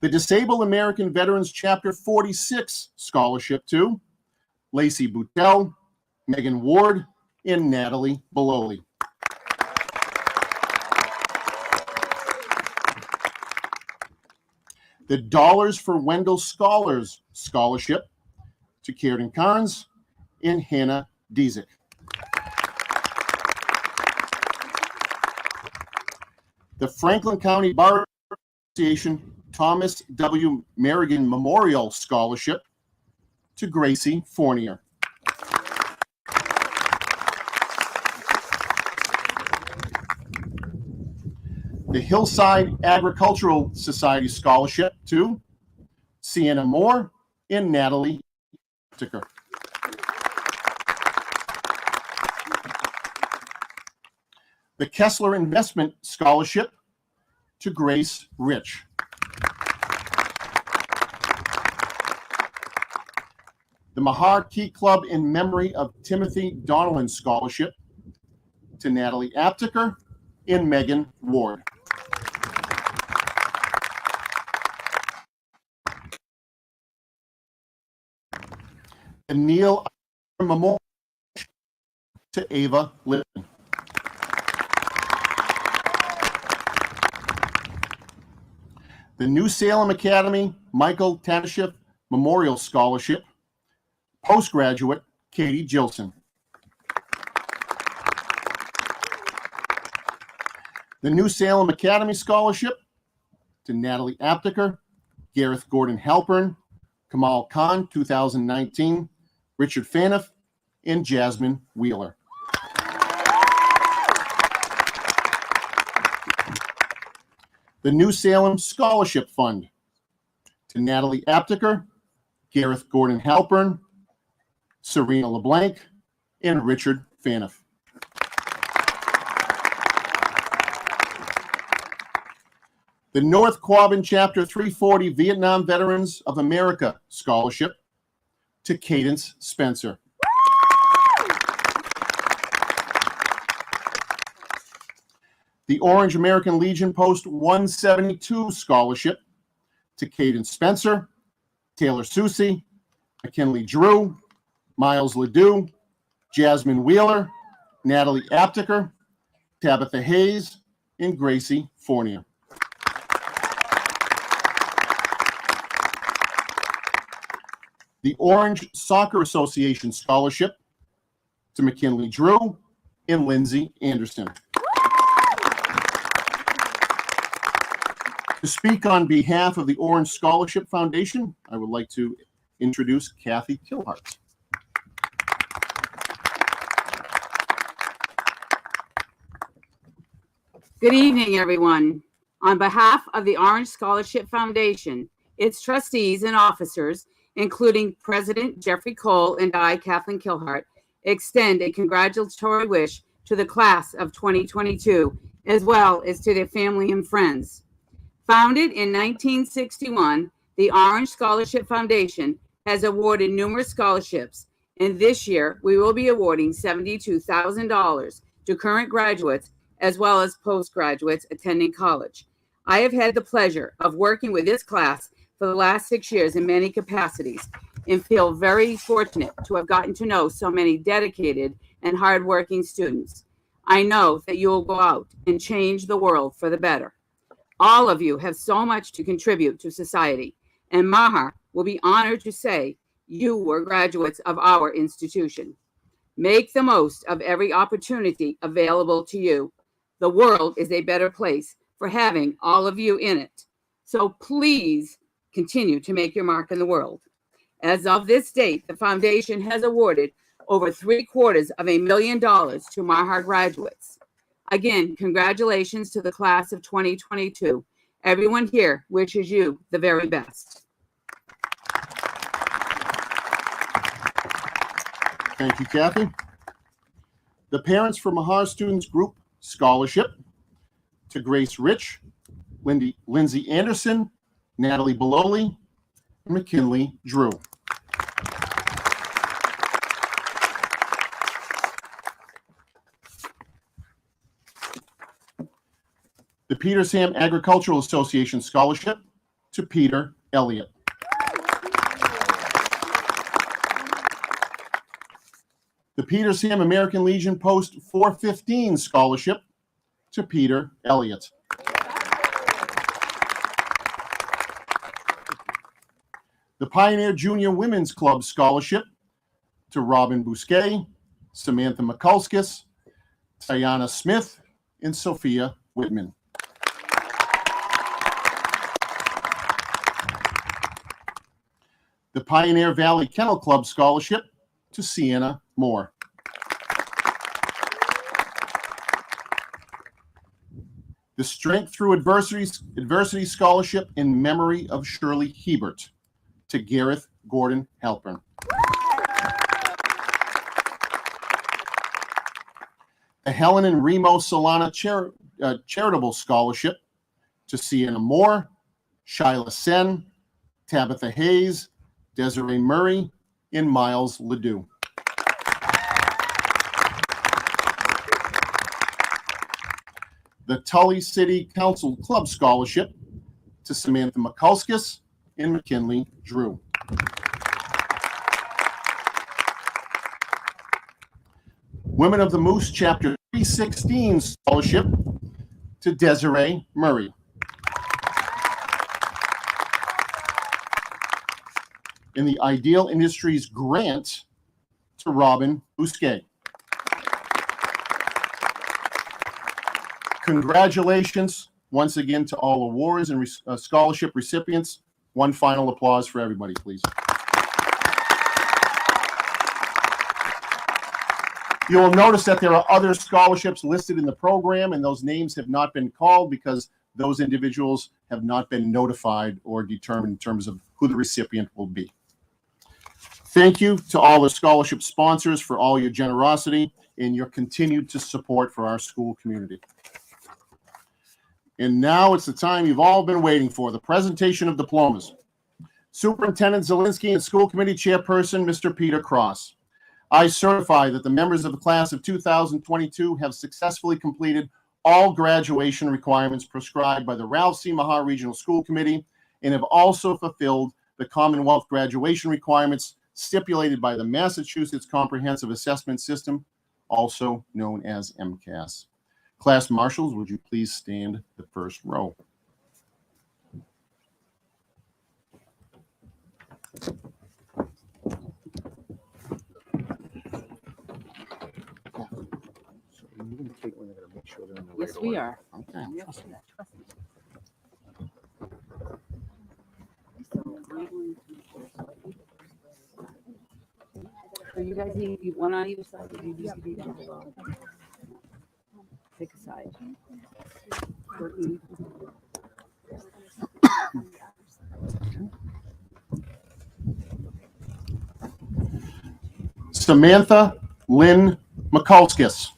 The Disabled American Veterans Chapter 46 Scholarship to Lacey Boutell, Megan Ward, and Natalie Beloli. The Dollars for Wendell Scholars Scholarship to Karen Carnes and Hannah Diezik. The Franklin County Bar Association Thomas W. Merrigan Memorial Scholarship to Gracie Fournier. The Hillside Agricultural Society Scholarship to Sienna Moore and Natalie Ticker. The Kessler Investment Scholarship to Grace Rich. The Mahar Key Club in memory of Timothy Donellan Scholarship to Natalie Aptiker and Megan Ward. The Neil Memorial to Ava Lipton. The New Salem Academy Michael Tatashev Memorial Scholarship, postgraduate Katie Gilson. The New Salem Academy Scholarship to Natalie Aptiker, Gareth Gordon Halpern, Kamal Khan, 2019, Richard Faniff, and Jasmine Wheeler. The New Salem Scholarship Fund to Natalie Aptiker, Gareth Gordon Halpern, Serena LeBlanc, and Richard Faniff. The North Quabbin Chapter 340 Vietnam Veterans of America Scholarship to Cadence Spencer. The Orange American Legion Post 172 Scholarship to Cadence Spencer, Taylor Susie, McKinley Drew, Miles Ledoux, Jasmine Wheeler, Natalie Aptiker, Tabitha Hayes, and Gracie Fournier. The Orange Soccer Association Scholarship to McKinley Drew and Lindsay Anderson. To speak on behalf of the Orange Scholarship Foundation, I would like to introduce Kathy Kilhart. Good evening, everyone. On behalf of the Orange Scholarship Foundation, its trustees and officers, including President Jeffrey Cole and I, Kathleen Kilhart, extend a congratulatory wish to the class of 2022, as well as to their family and friends. Founded in 1961, the Orange Scholarship Foundation has awarded numerous scholarships, and this year we will be awarding $72,000 to current graduates as well as postgraduates attending college. I have had the pleasure of working with this class for the last 6 years in many capacities and feel very fortunate to have gotten to know so many dedicated and hardworking students. I know that you will go out and change the world for the better. All of you have so much to contribute to society, and Mahar will be honored to say you were graduates of our institution. Make the most of every opportunity available to you. The world is a better place for having all of you in it. So please continue to make your mark in the world. As of this date, the foundation has awarded over $750,000 to Mahar graduates. Again, congratulations to the class of 2022. Everyone here wishes you the very best. Thank you, Kathy. The parents for Mahar Students Group Scholarship to Grace Rich, Lindsay Anderson, Natalie Beloli, and McKinley Drew. The Peter Sam Agricultural Association Scholarship to Peter Elliott. The Peter Sam American Legion Post 415 Scholarship to Peter Elliott. The Pioneer Junior Women's Club Scholarship to Robin Bousquet, Samantha Mikulskis, Tiana Smith, and Sophia Whitman. The Pioneer Valley Kennel Club Scholarship to Sienna Moore. The Strength Through Adversity Scholarship in memory of Shirley Hebert to Gareth Gordon Halpern. The Helen and Remo Solana Charitable Scholarship to Sienna Moore, Shyla Sen, Tabitha Hayes, Desiree Murray, and Miles Ledoux. The Tully City Council Club Scholarship to Samantha Mikulskis and McKinley Drew. Women of the Moose Chapter 316 Scholarship to Desiree Murray. In the Ideal Industries Grant to Robin Bousquet. Congratulations once again to all awards and scholarship recipients. One final applause for everybody, please. You will notice that there are other scholarships listed in the program, and those names have not been called because those individuals have not been notified or determined in terms of who the recipient will be. Thank you to all the scholarship sponsors for all your generosity and your continued support for our school community. And now it's the time you've all been waiting for, the presentation of diplomas. Superintendent Zielinski and School Committee Chairperson, Mr. Peter Cross. I certify that the members of the class of 2022 have successfully completed all graduation requirements prescribed by the Ralph C. Mahar Regional School Committee and have also fulfilled the Commonwealth graduation requirements stipulated by the Massachusetts Comprehensive Assessment System, also known as MCAS. Class marshals, would you please stand the first row? Yes, we are. Okay. So you guys need one on either side, or you just need one below? Pick a side. Samantha Lynn Mikulskis.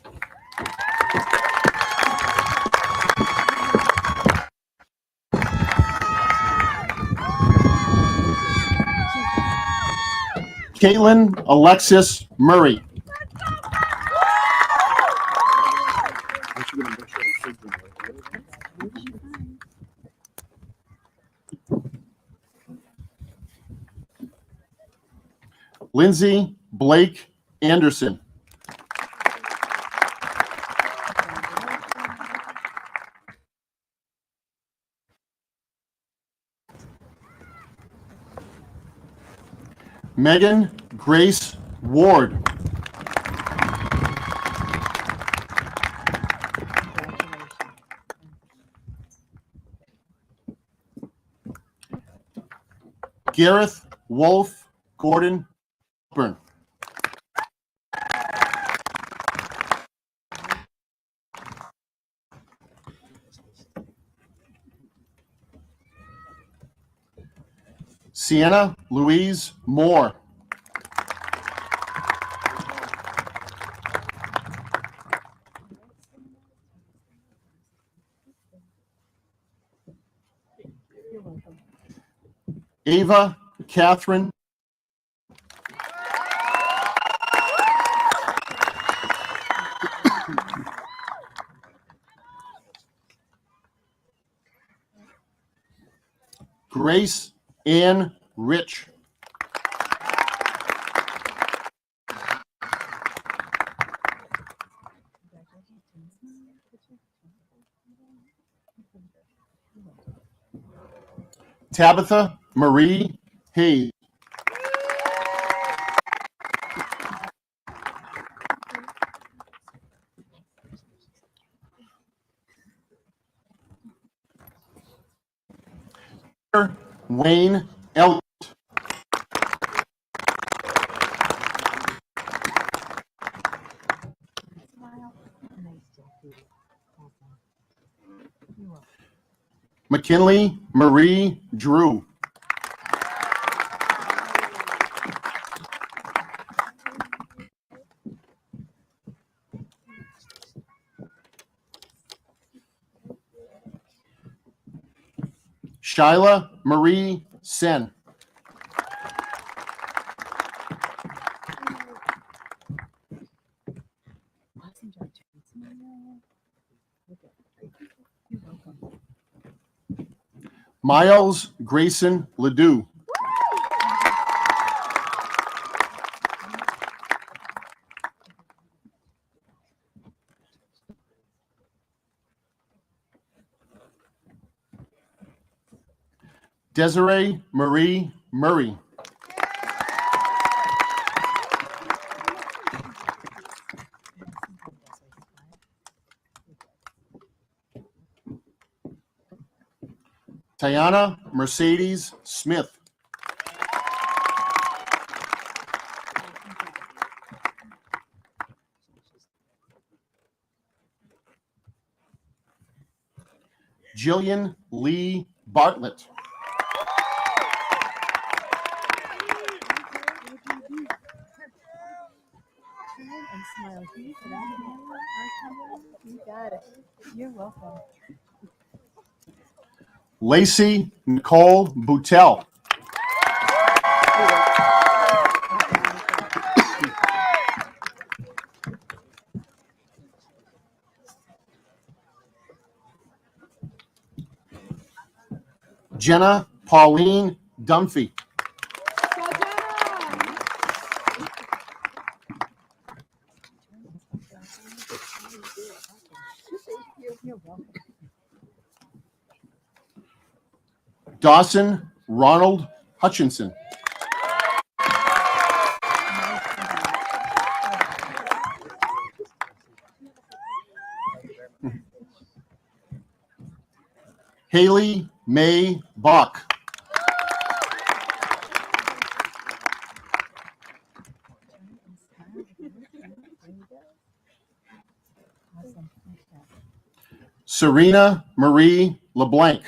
Caitlin Alexis Murray. Lindsay Blake Anderson. Megan Grace Ward. Gareth Wolf Gordon Burn. Sienna Louise Moore. Ava Catherine Grace Ann Rich. Tabitha Marie Hayes. Wayne Elliott. McKinley Marie Drew. Shyla Marie Sen. Miles Grayson Ledoux. Desiree Marie Murray. Tiana Mercedes Smith. Jillian Lee Bartlett. And smile. You got it. You're welcome. Lacey Nicole Boutel. Jenna Pauline Dunphy. Dawson Ronald Hutchinson. Haley May Bach. Serena Marie LeBlanc.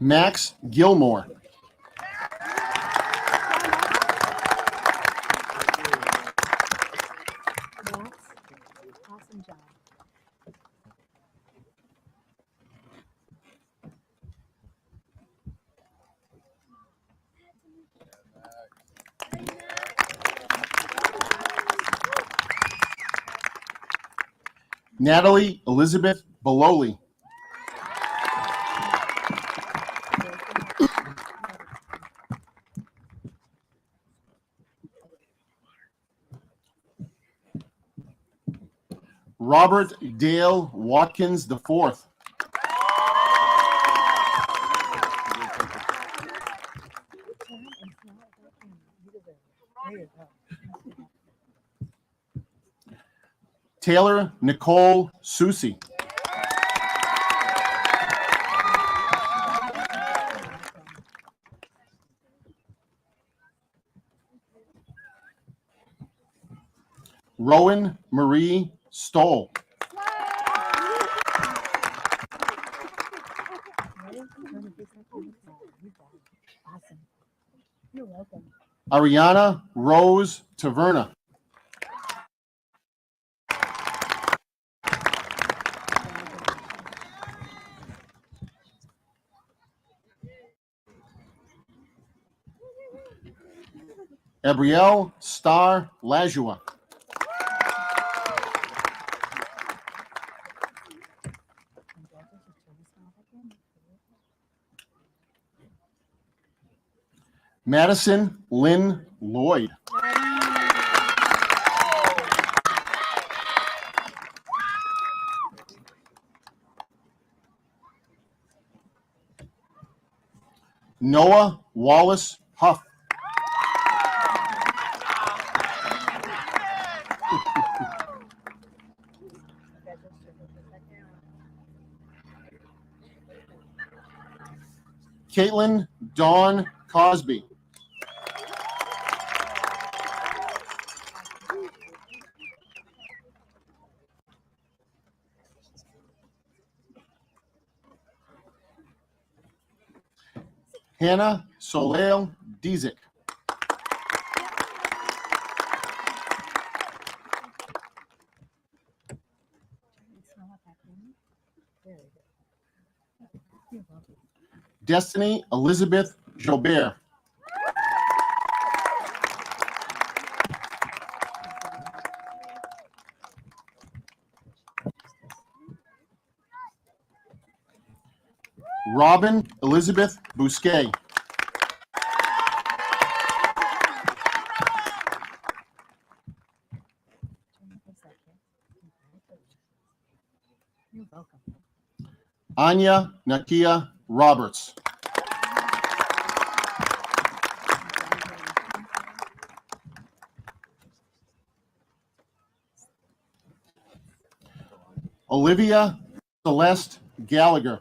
Max Gilmore. Awesome job. Natalie Elizabeth Bololi. Robert Dale Watkins IV. Taylor Nicole Susi. Rowan Marie Stoll. Ariana Rose Taverna. Gabrielle Star Lajua. Madison Lynn Lloyd. Noah Wallace Huff. Caitlin Dawn Cosby. Hannah Soleil Dizik. Destiny Elizabeth Jobert. Robin Elizabeth Bousquet. Anya Nakia Roberts. Olivia Celeste Gallagher.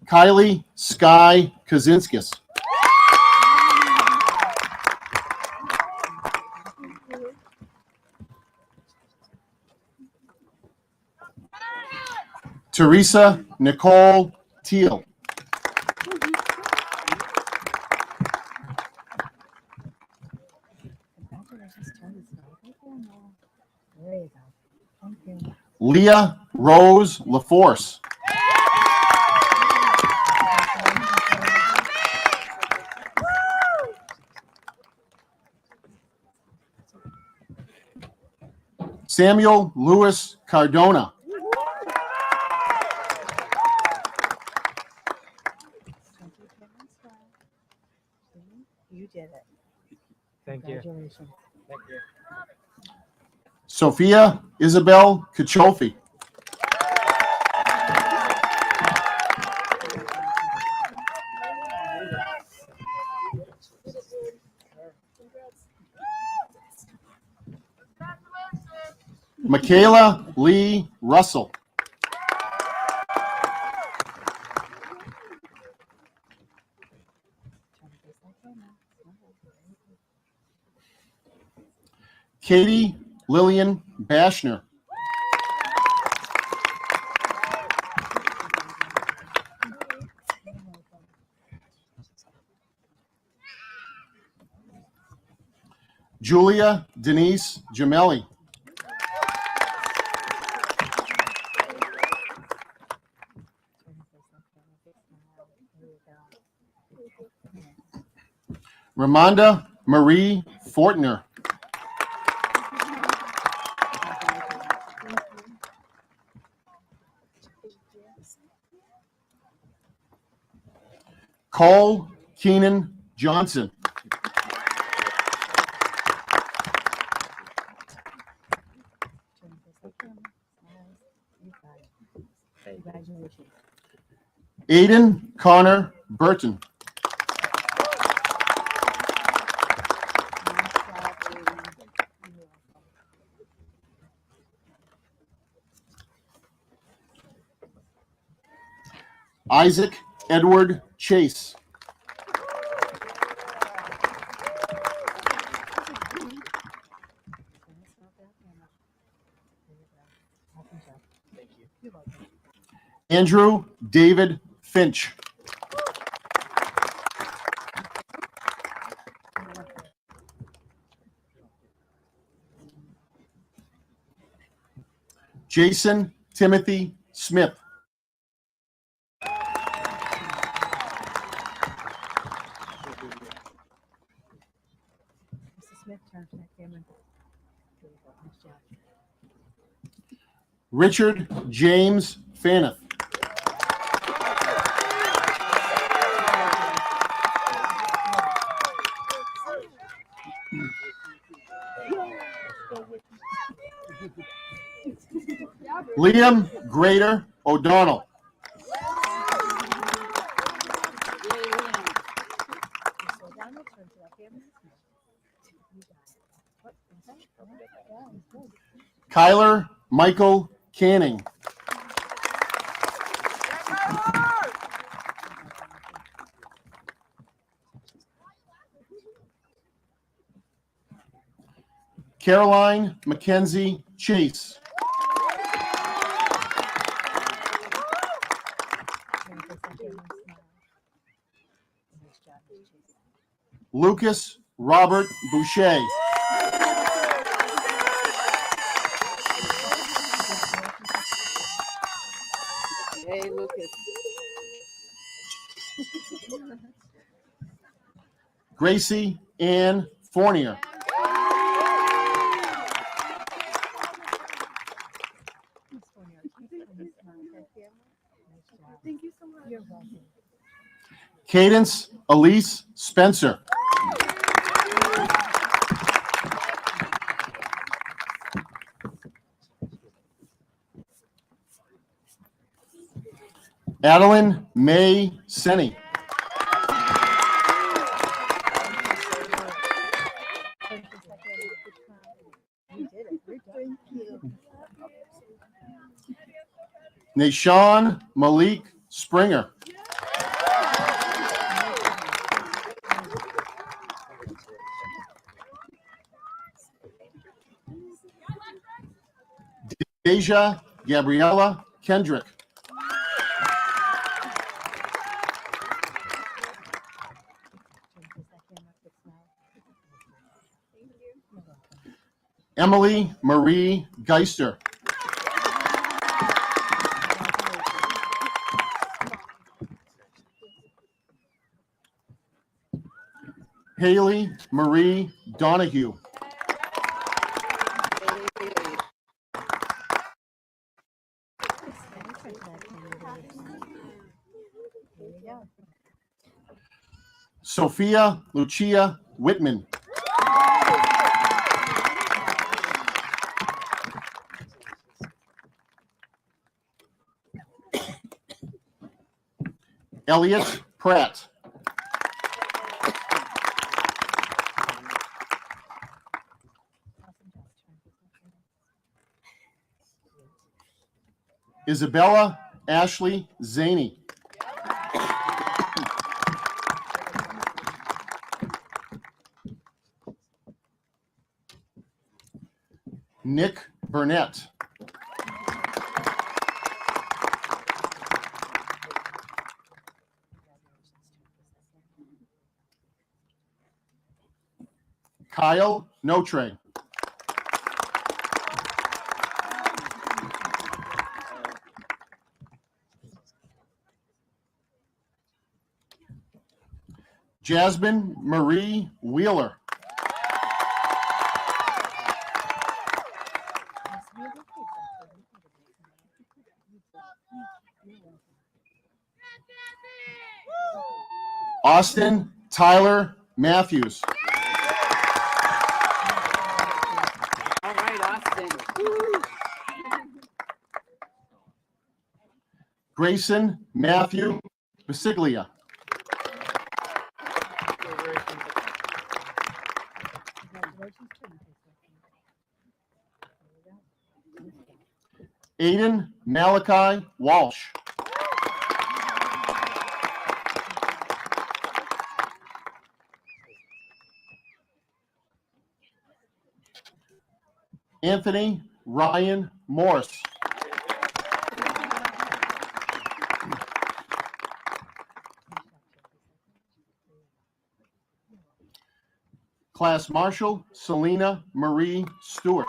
Kylie Sky Kazinskis. Teresa Nicole Teal. Leah Rose LaForce. Samuel Lewis Cardona. You did it. Thank you. Congratulations. Thank you. Sophia Isabel Cachofi. Michaela Lee Russell. Katie Lillian Bashner. Julia Denise Gemelli. Ramonda Marie Fortner. Cole Keenan Johnson. Congratulations. Aiden Connor Burton. Isaac Edward Chase. Andrew David Finch. Jason Timothy Smith. Mr. Smith, turn to that camera. There you go. Nice job. Richard James Fanneth. Liam Grader O'Donnell. Slow down, turn to that camera. You got it. Yeah, it's good. Kyler Michael Canning. Caroline Mackenzie Chase. Turn to that camera and smile. Nice job, Miss Chase. Lucas Robert Boucher. Hey, Lucas. Gracie Ann Fournier. Miss Fournier, keep it on the smile. That camera. Nice job. Thank you so much. You're welcome. Cadence Elise Spencer. Adeline May Senny. Turn to that camera. Good job. You did it. You're done. Thank you. Nashawn Malik Springer. Deja Gabriella Kendrick. Turn to that camera. Good smile. Thank you. You're welcome. Emily Marie Geister. Haley Marie Donahue. Turn to that camera. There you go. Sophia Lucia Whitman. Elliot Pratt. Awesome job. Turn to that camera. Isabella Ashley Zaney. Nick Burnett. Kyle Notre. Jasmine Marie Wheeler. Austin Tyler Matthews. All right, Austin. Grayson Matthew Basiglia. Aiden Malachi Walsh. Anthony Ryan Morse. Class Marshal Selena Marie Stewart.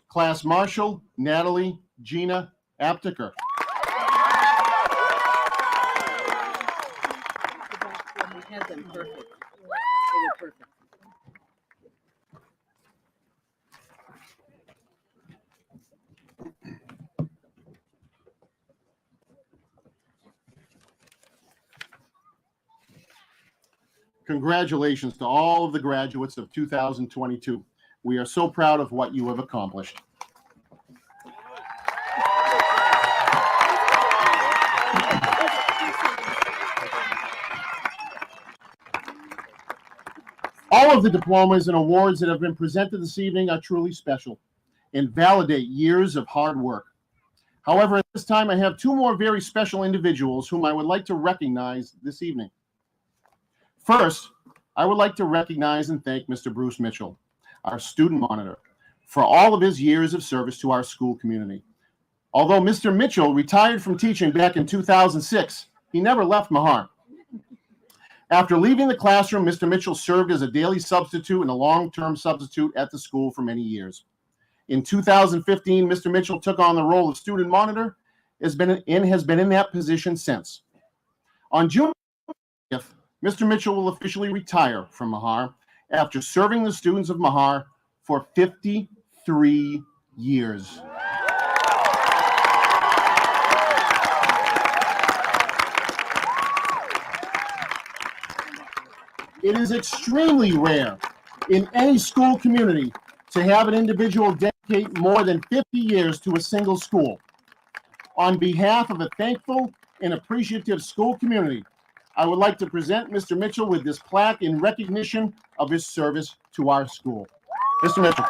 Class Marshal Natalie Gina Aptiker. We had them perfect. They were perfect. Congratulations to all of the graduates of 2022. We are so proud of what you have accomplished. All of the diplomas and awards that have been presented this evening are truly special and validate years of hard work. However, at this time, I have two more very special individuals whom I would like to recognize this evening. First, I would like to recognize and thank Mr. Bruce Mitchell, our student monitor, for all of his years of service to our school community. Although Mr. Mitchell retired from teaching back in 2006, he never left Mahar. After leaving the classroom, Mr. Mitchell served as a daily substitute and a long-term substitute at the school for many years. In 2015, Mr. Mitchell took on the role of student monitor and has been in that position since. On June 30th, Mr. Mitchell will officially retire from Mahar after serving the students of Mahar for 53 years. It is extremely rare in any school community to have an individual dedicate more than 50 years to a single school. On behalf of a thankful and appreciative school community, I would like to present Mr. Mitchell with this plaque in recognition of his service to our school. Mr. Mitchell.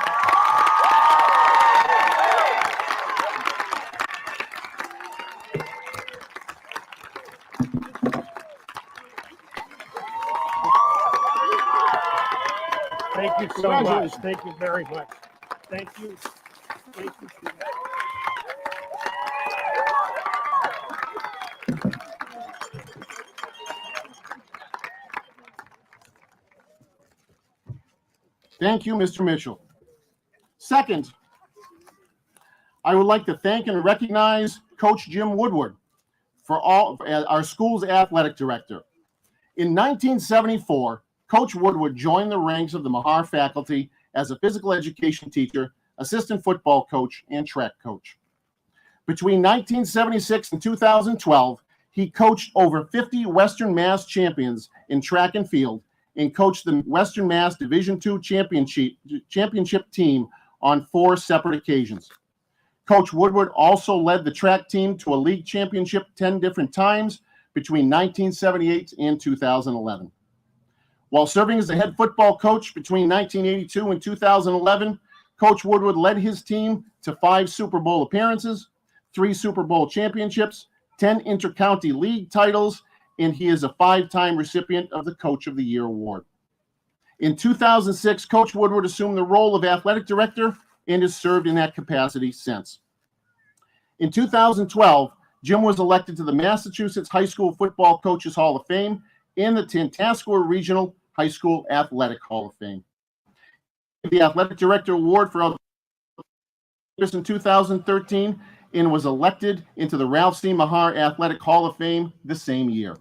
Thank you so much. Thank you very much. Thank you. Thank you. Thank you, Mr. Mitchell. Second, I would like to thank and recognize Coach Jim Woodward for our school's athletic director. In 1974, Coach Woodward joined the ranks of the Mahar faculty as a physical education teacher, assistant football coach, and track coach. Between 1976 and 2012, he coached over 50 Western Mass champions in track and field and coached the Western Mass Division II championship team on 4 separate occasions. Coach Woodward also led the track team to a league championship 10 different times between 1978 and 2011. While serving as the head football coach between 1982 and 2011, Coach Woodward led his team to 5 Super Bowl appearances, 3 Super Bowl championships, 10 inter-county league titles, and he is a 5-time recipient of the Coach of the Year award. In 2006, Coach Woodward assumed the role of athletic director and has served in that capacity since. In 2012, Jim was elected to the Massachusetts High School Football Coaches Hall of Fame and the Tantascwa Regional High School Athletic Hall of Fame. The Athletic Director Award for in 2013 and was elected into the Ralph C. Mahar Athletic Hall of Fame the same year.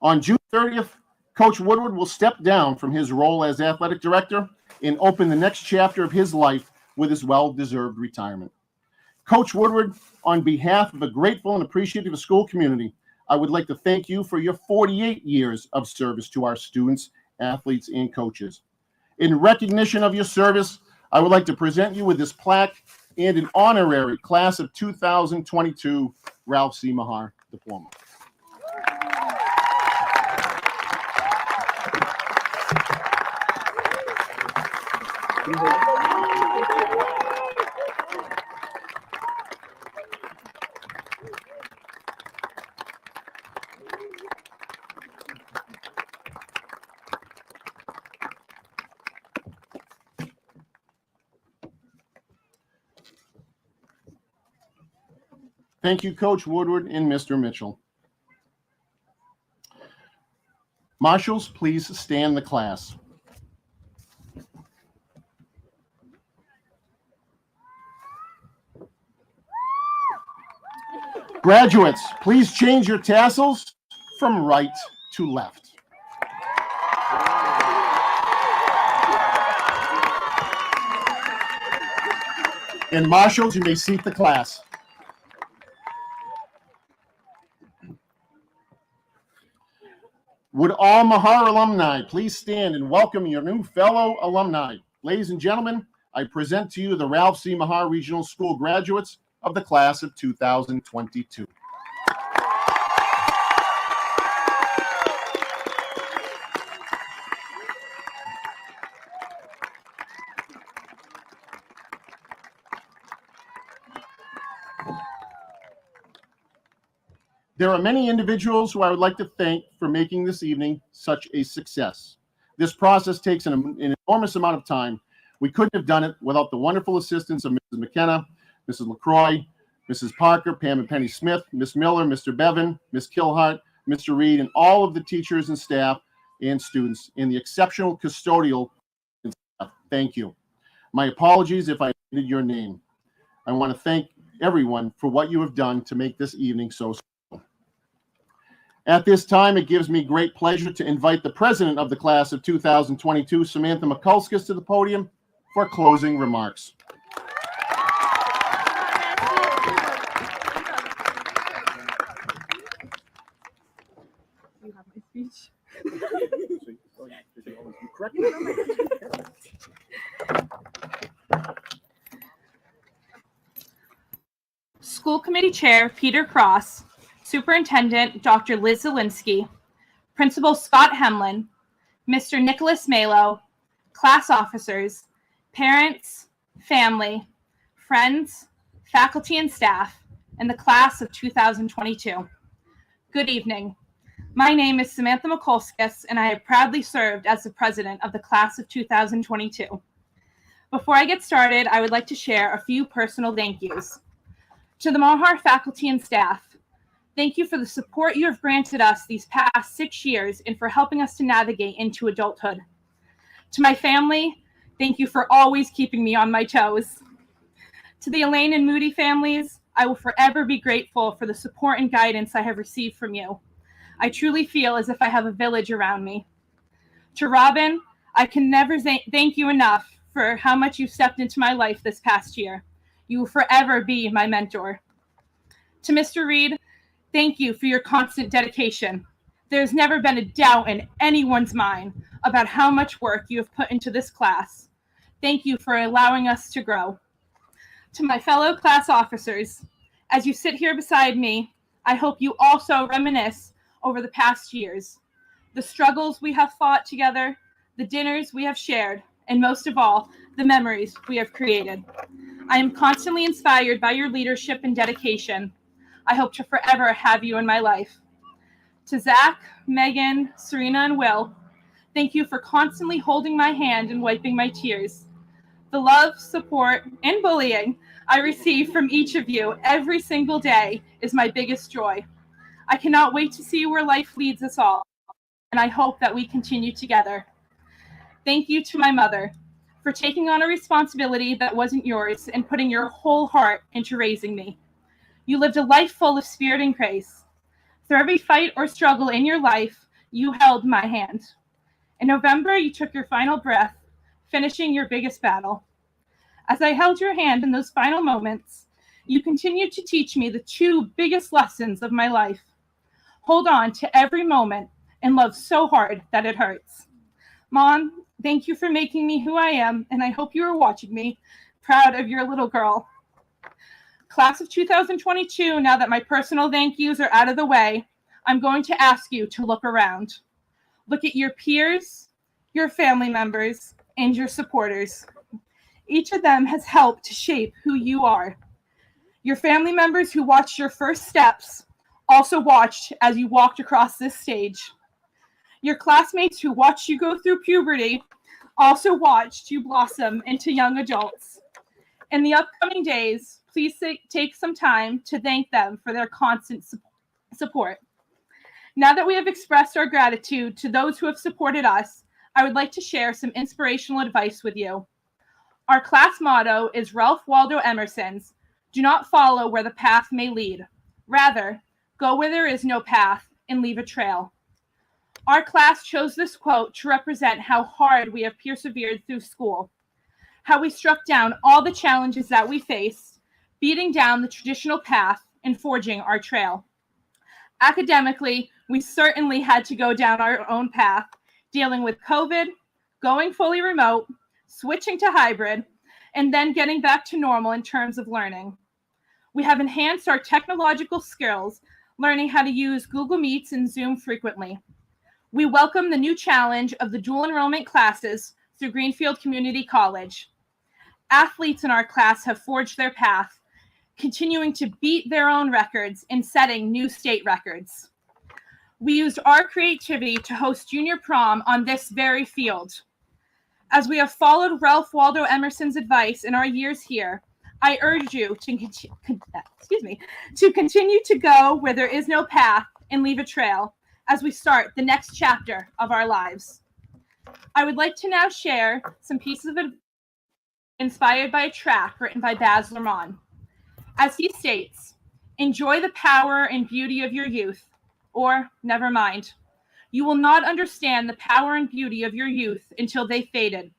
On June 30th, Coach Woodward will step down from his role as athletic director and open the next chapter of his life with his well-deserved retirement. Coach Woodward, on behalf of a grateful and appreciative school community, I would like to thank you for your 48 years of service to our students, athletes, and coaches. In recognition of your service, I would like to present you with this plaque and an honorary Class of 2022 Ralph C. Mahar diploma. Thank you, Coach Woodward and Mr. Mitchell. Marshals, please stand the class. Graduates, please change your tassels from right to left. And marshals, you may seat the class. Would all Mahar alumni please stand and welcome your new fellow alumni. Ladies and gentlemen, I present to you the Ralph C. Mahar Regional School graduates of the class of 2022. There are many individuals who I would like to thank for making this evening such a success. This process takes an enormous amount of time. We couldn't have done it without the wonderful assistance of Mrs. McKenna, Mrs. LaCroix, Mrs. Parker, Pam and Penny Smith, Miss Miller, Mr. Bevan, Miss Kilhart, Mr. Reed, and all of the teachers and staff and students, and the exceptional custodial staff. Thank you. My apologies if I omitted your name. I want to thank everyone for what you have done to make this evening so special. At this time, it gives me great pleasure to invite the president of the class of 2022, Samantha Mikulskis, to the podium for closing remarks. You have my speech. School Committee Chair Peter Cross, Superintendent Dr. Liz Zielinski, Principal Scott Hemlin, Mr. Nicholas Malo, class officers, parents, family, friends, faculty and staff, and the class of 2022. Good evening. My name is Samantha Mikulskis, and I have proudly served as the president of the class of 2022. Before I get started, I would like to share a few personal thank yous. To the Mahar faculty and staff, thank you for the support you have granted us these past 6 years and for helping us to navigate into adulthood. To my family, thank you for always keeping me on my toes. To the Elaine and Moody families, I will forever be grateful for the support and guidance I have received from you. I truly feel as if I have a village around me. To Robin, I can never thank you enough for how much you stepped into my life this past year. You will forever be my mentor. To Mr. Reed, thank you for your constant dedication. There's never been a doubt in anyone's mind about how much work you have put into this class. Thank you for allowing us to grow. To my fellow class officers, as you sit here beside me, I hope you also reminisce over the past years, the struggles we have fought together, the dinners we have shared, and most of all, the memories we have created. I am constantly inspired by your leadership and dedication. I hope to forever have you in my life. To Zach, Megan, Serena, and Will, thank you for constantly holding my hand and wiping my tears. The love, support, and bullying I receive from each of you every single day is my biggest joy. I cannot wait to see where life leads us all, and I hope that we continue together. Thank you to my mother for taking on a responsibility that wasn't yours and putting your whole heart into raising me. You lived a life full of spirit and grace. Through every fight or struggle in your life, you held my hand. In November, you took your final breath, finishing your biggest battle. As I held your hand in those final moments, you continued to teach me the two biggest lessons of my life. Hold on to every moment and love so hard that it hurts. Mom, thank you for making me who I am, and I hope you are watching me, proud of your little girl. Class of 2022, now that my personal thank yous are out of the way, I'm going to ask you to look around. Look at your peers, your family members, and your supporters. Each of them has helped to shape who you are. Your family members who watched your first steps also watched as you walked across this stage. Your classmates who watched you go through puberty also watched you blossom into young adults. In the upcoming days, please take some time to thank them for their constant support. Now that we have expressed our gratitude to those who have supported us, I would like to share some inspirational advice with you. Our class motto is Ralph Waldo Emerson's, "Do not follow where the path may lead. Rather, go where there is no path and leave a trail." Our class chose this quote to represent how hard we have persevered through school, how we struck down all the challenges that we faced, beating down the traditional path and forging our trail. Academically, we certainly had to go down our own path, dealing with COVID, going fully remote, switching to hybrid, and then getting back to normal in terms of learning. We have enhanced our technological skills, learning how to use Google Meets and Zoom frequently. We welcome the new challenge of the dual enrollment classes through Greenfield Community College. Athletes in our class have forged their path, continuing to beat their own records and setting new state records. We used our creativity to host junior prom on this very field. As we have followed Ralph Waldo Emerson's advice in our years here, I urge you to continue to go where there is no path and leave a trail as we start the next chapter of our lives. I would like to now share some pieces of advice inspired by a track written by Baz Luhrmann. As he states, enjoy the power and beauty of your youth, or never mind. You will not understand the power and beauty of your youth until they faded.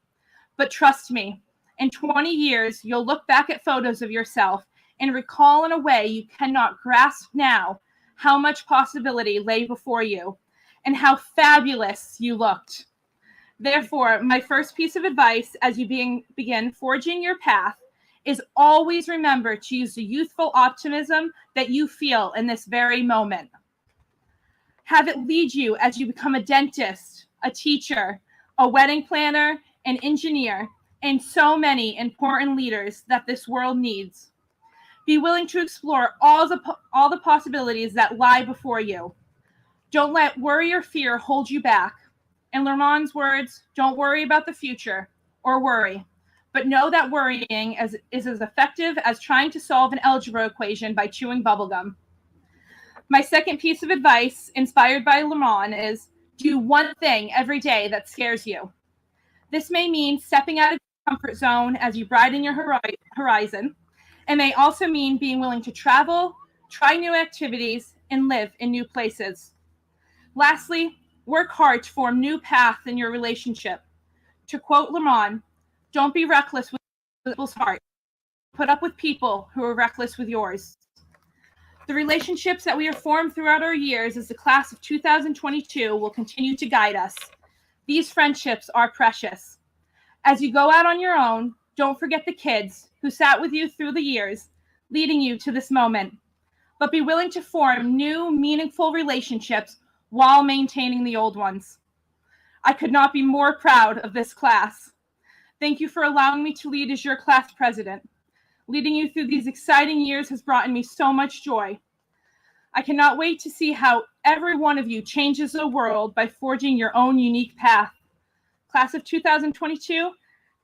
But trust me, in 20 years, you'll look back at photos of yourself and recall in a way you cannot grasp now how much possibility lay before you and how fabulous you looked. Therefore, my first piece of advice as you begin forging your path is always remember to use the youthful optimism that you feel in this very moment. Have it lead you as you become a dentist, a teacher, a wedding planner, an engineer, and so many important leaders that this world needs. Be willing to explore all the possibilities that lie before you. Don't let worry or fear hold you back. In Luhrmann's words, don't worry about the future or worry, but know that worrying is as effective as trying to solve an algebra equation by chewing bubblegum. My second piece of advice, inspired by Luhrmann, is do one thing every day that scares you. This may mean stepping out of your comfort zone as you broaden your horizon. It may also mean being willing to travel, try new activities, and live in new places. Lastly, work hard to form new paths in your relationship. To quote Luhrmann, don't be reckless with people's heart. Put up with people who are reckless with yours. The relationships that we have formed throughout our years as the class of 2022 will continue to guide us. These friendships are precious. As you go out on your own, don't forget the kids who sat with you through the years, leading you to this moment. But be willing to form new, meaningful relationships while maintaining the old ones. I could not be more proud of this class. Thank you for allowing me to lead as your class president. Leading you through these exciting years has brought me so much joy. I cannot wait to see how every one of you changes the world by forging your own unique path. Class of 2022,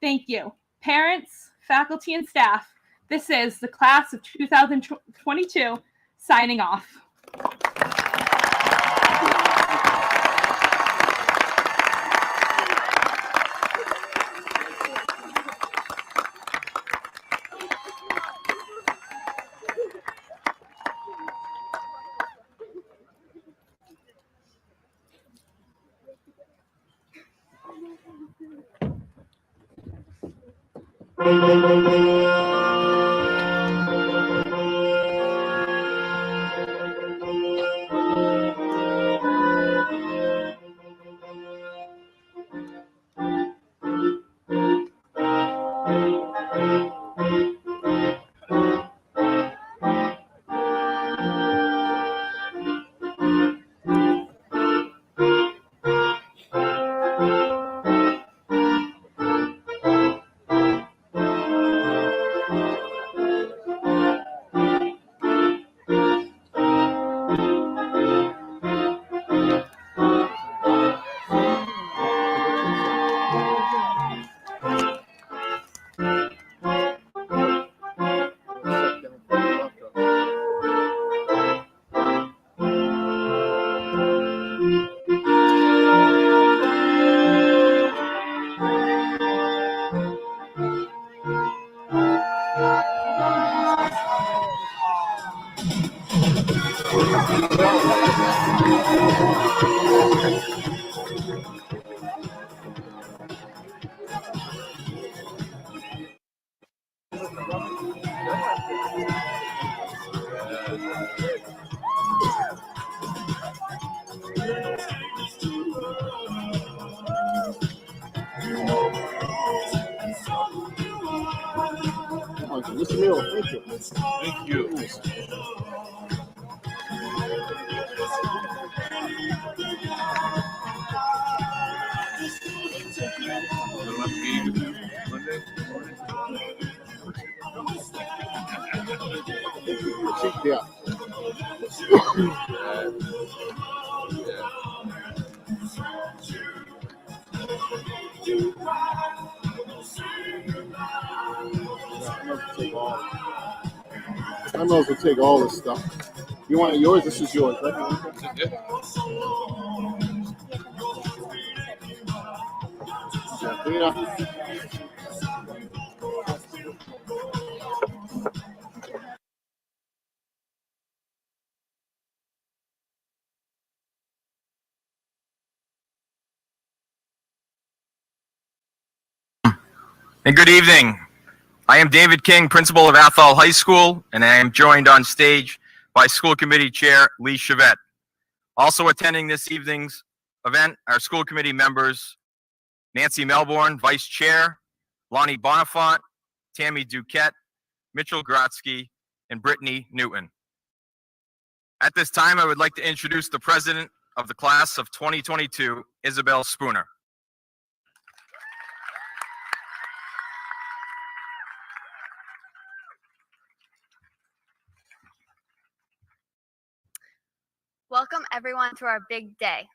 thank you. Parents, faculty, and staff, this is the class of 2022 signing off. Mr. Miller, thank you. Thank you. Yeah. I know to take all this stuff. You want yours? This is yours, right? Yeah. And good evening. I am David King, principal of Athol High School, and I am joined on stage by School Committee Chair Lee Chevette. Also attending this evening's event are school committee members Nancy Melbourne, Vice Chair, Lonnie Bonifant, Tammy Duquette, Mitchell Grotsky, and Brittany Newton. At this time, I would like to introduce the president of the class of 2022, Isabel Spooner. Welcome everyone to our big day.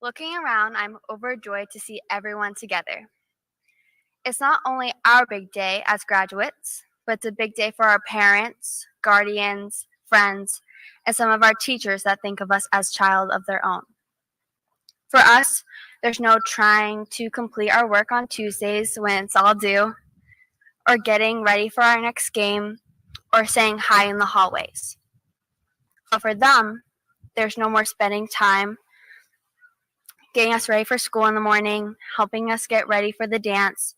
Looking around, I'm overjoyed to see everyone together. It's not only our big day as graduates, but it's a big day for our parents, guardians, friends, and some of our teachers that think of us as child of their own. For us, there's no trying to complete our work on Tuesdays when it's all due, or getting ready for our next game, or saying hi in the hallways. But for them, there's no more spending time getting us ready for school in the morning, helping us get ready for the dance,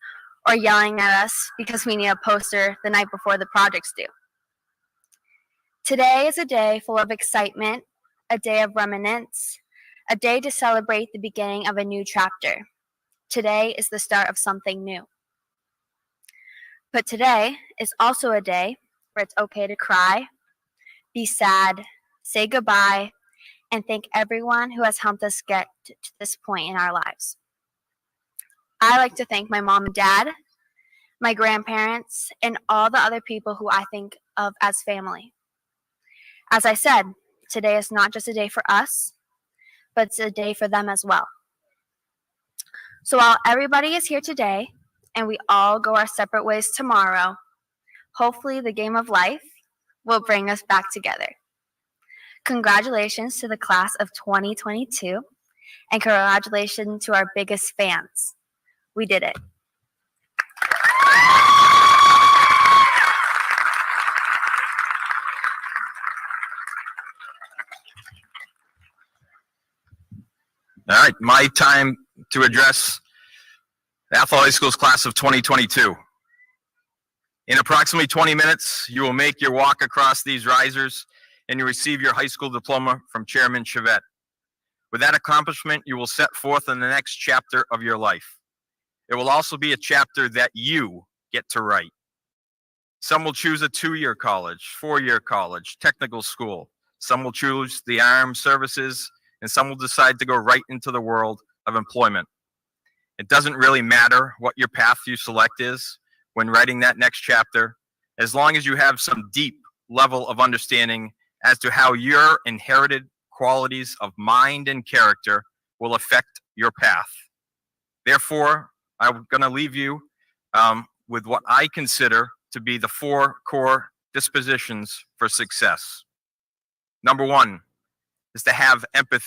or yelling at us because we need a poster the night before the project's due. Today is a day full of excitement, a day of reminiscence, a day to celebrate the beginning of a new chapter. Today is the start of something new. But today is also a day where it's okay to cry, be sad, say goodbye, and thank everyone who has helped us get to this point in our lives. I like to thank my mom and dad, my grandparents, and all the other people who I think of as family. As I said, today is not just a day for us, but it's a day for them as well. So while everybody is here today, and we all go our separate ways tomorrow, hopefully the game of life will bring us back together. Congratulations to the class of 2022, and congratulations to our biggest fans. We did it. All right, my time to address Athol High School's class of 2022. In approximately 20 minutes, you will make your walk across these risers and you receive your high school diploma from Chairman Chevette. With that accomplishment, you will set forth in the next chapter of your life. It will also be a chapter that you get to write. Some will choose a 2-year college, 4-year college, technical school. Some will choose the armed services, and some will decide to go right into the world of employment. It doesn't really matter what your path you select is when writing that next chapter, as long as you have some deep level of understanding as to how your inherited qualities of mind and character will affect your path. Therefore, I'm going to leave you with what I consider to be the 4 core dispositions for success. Number 1 is to have empathy.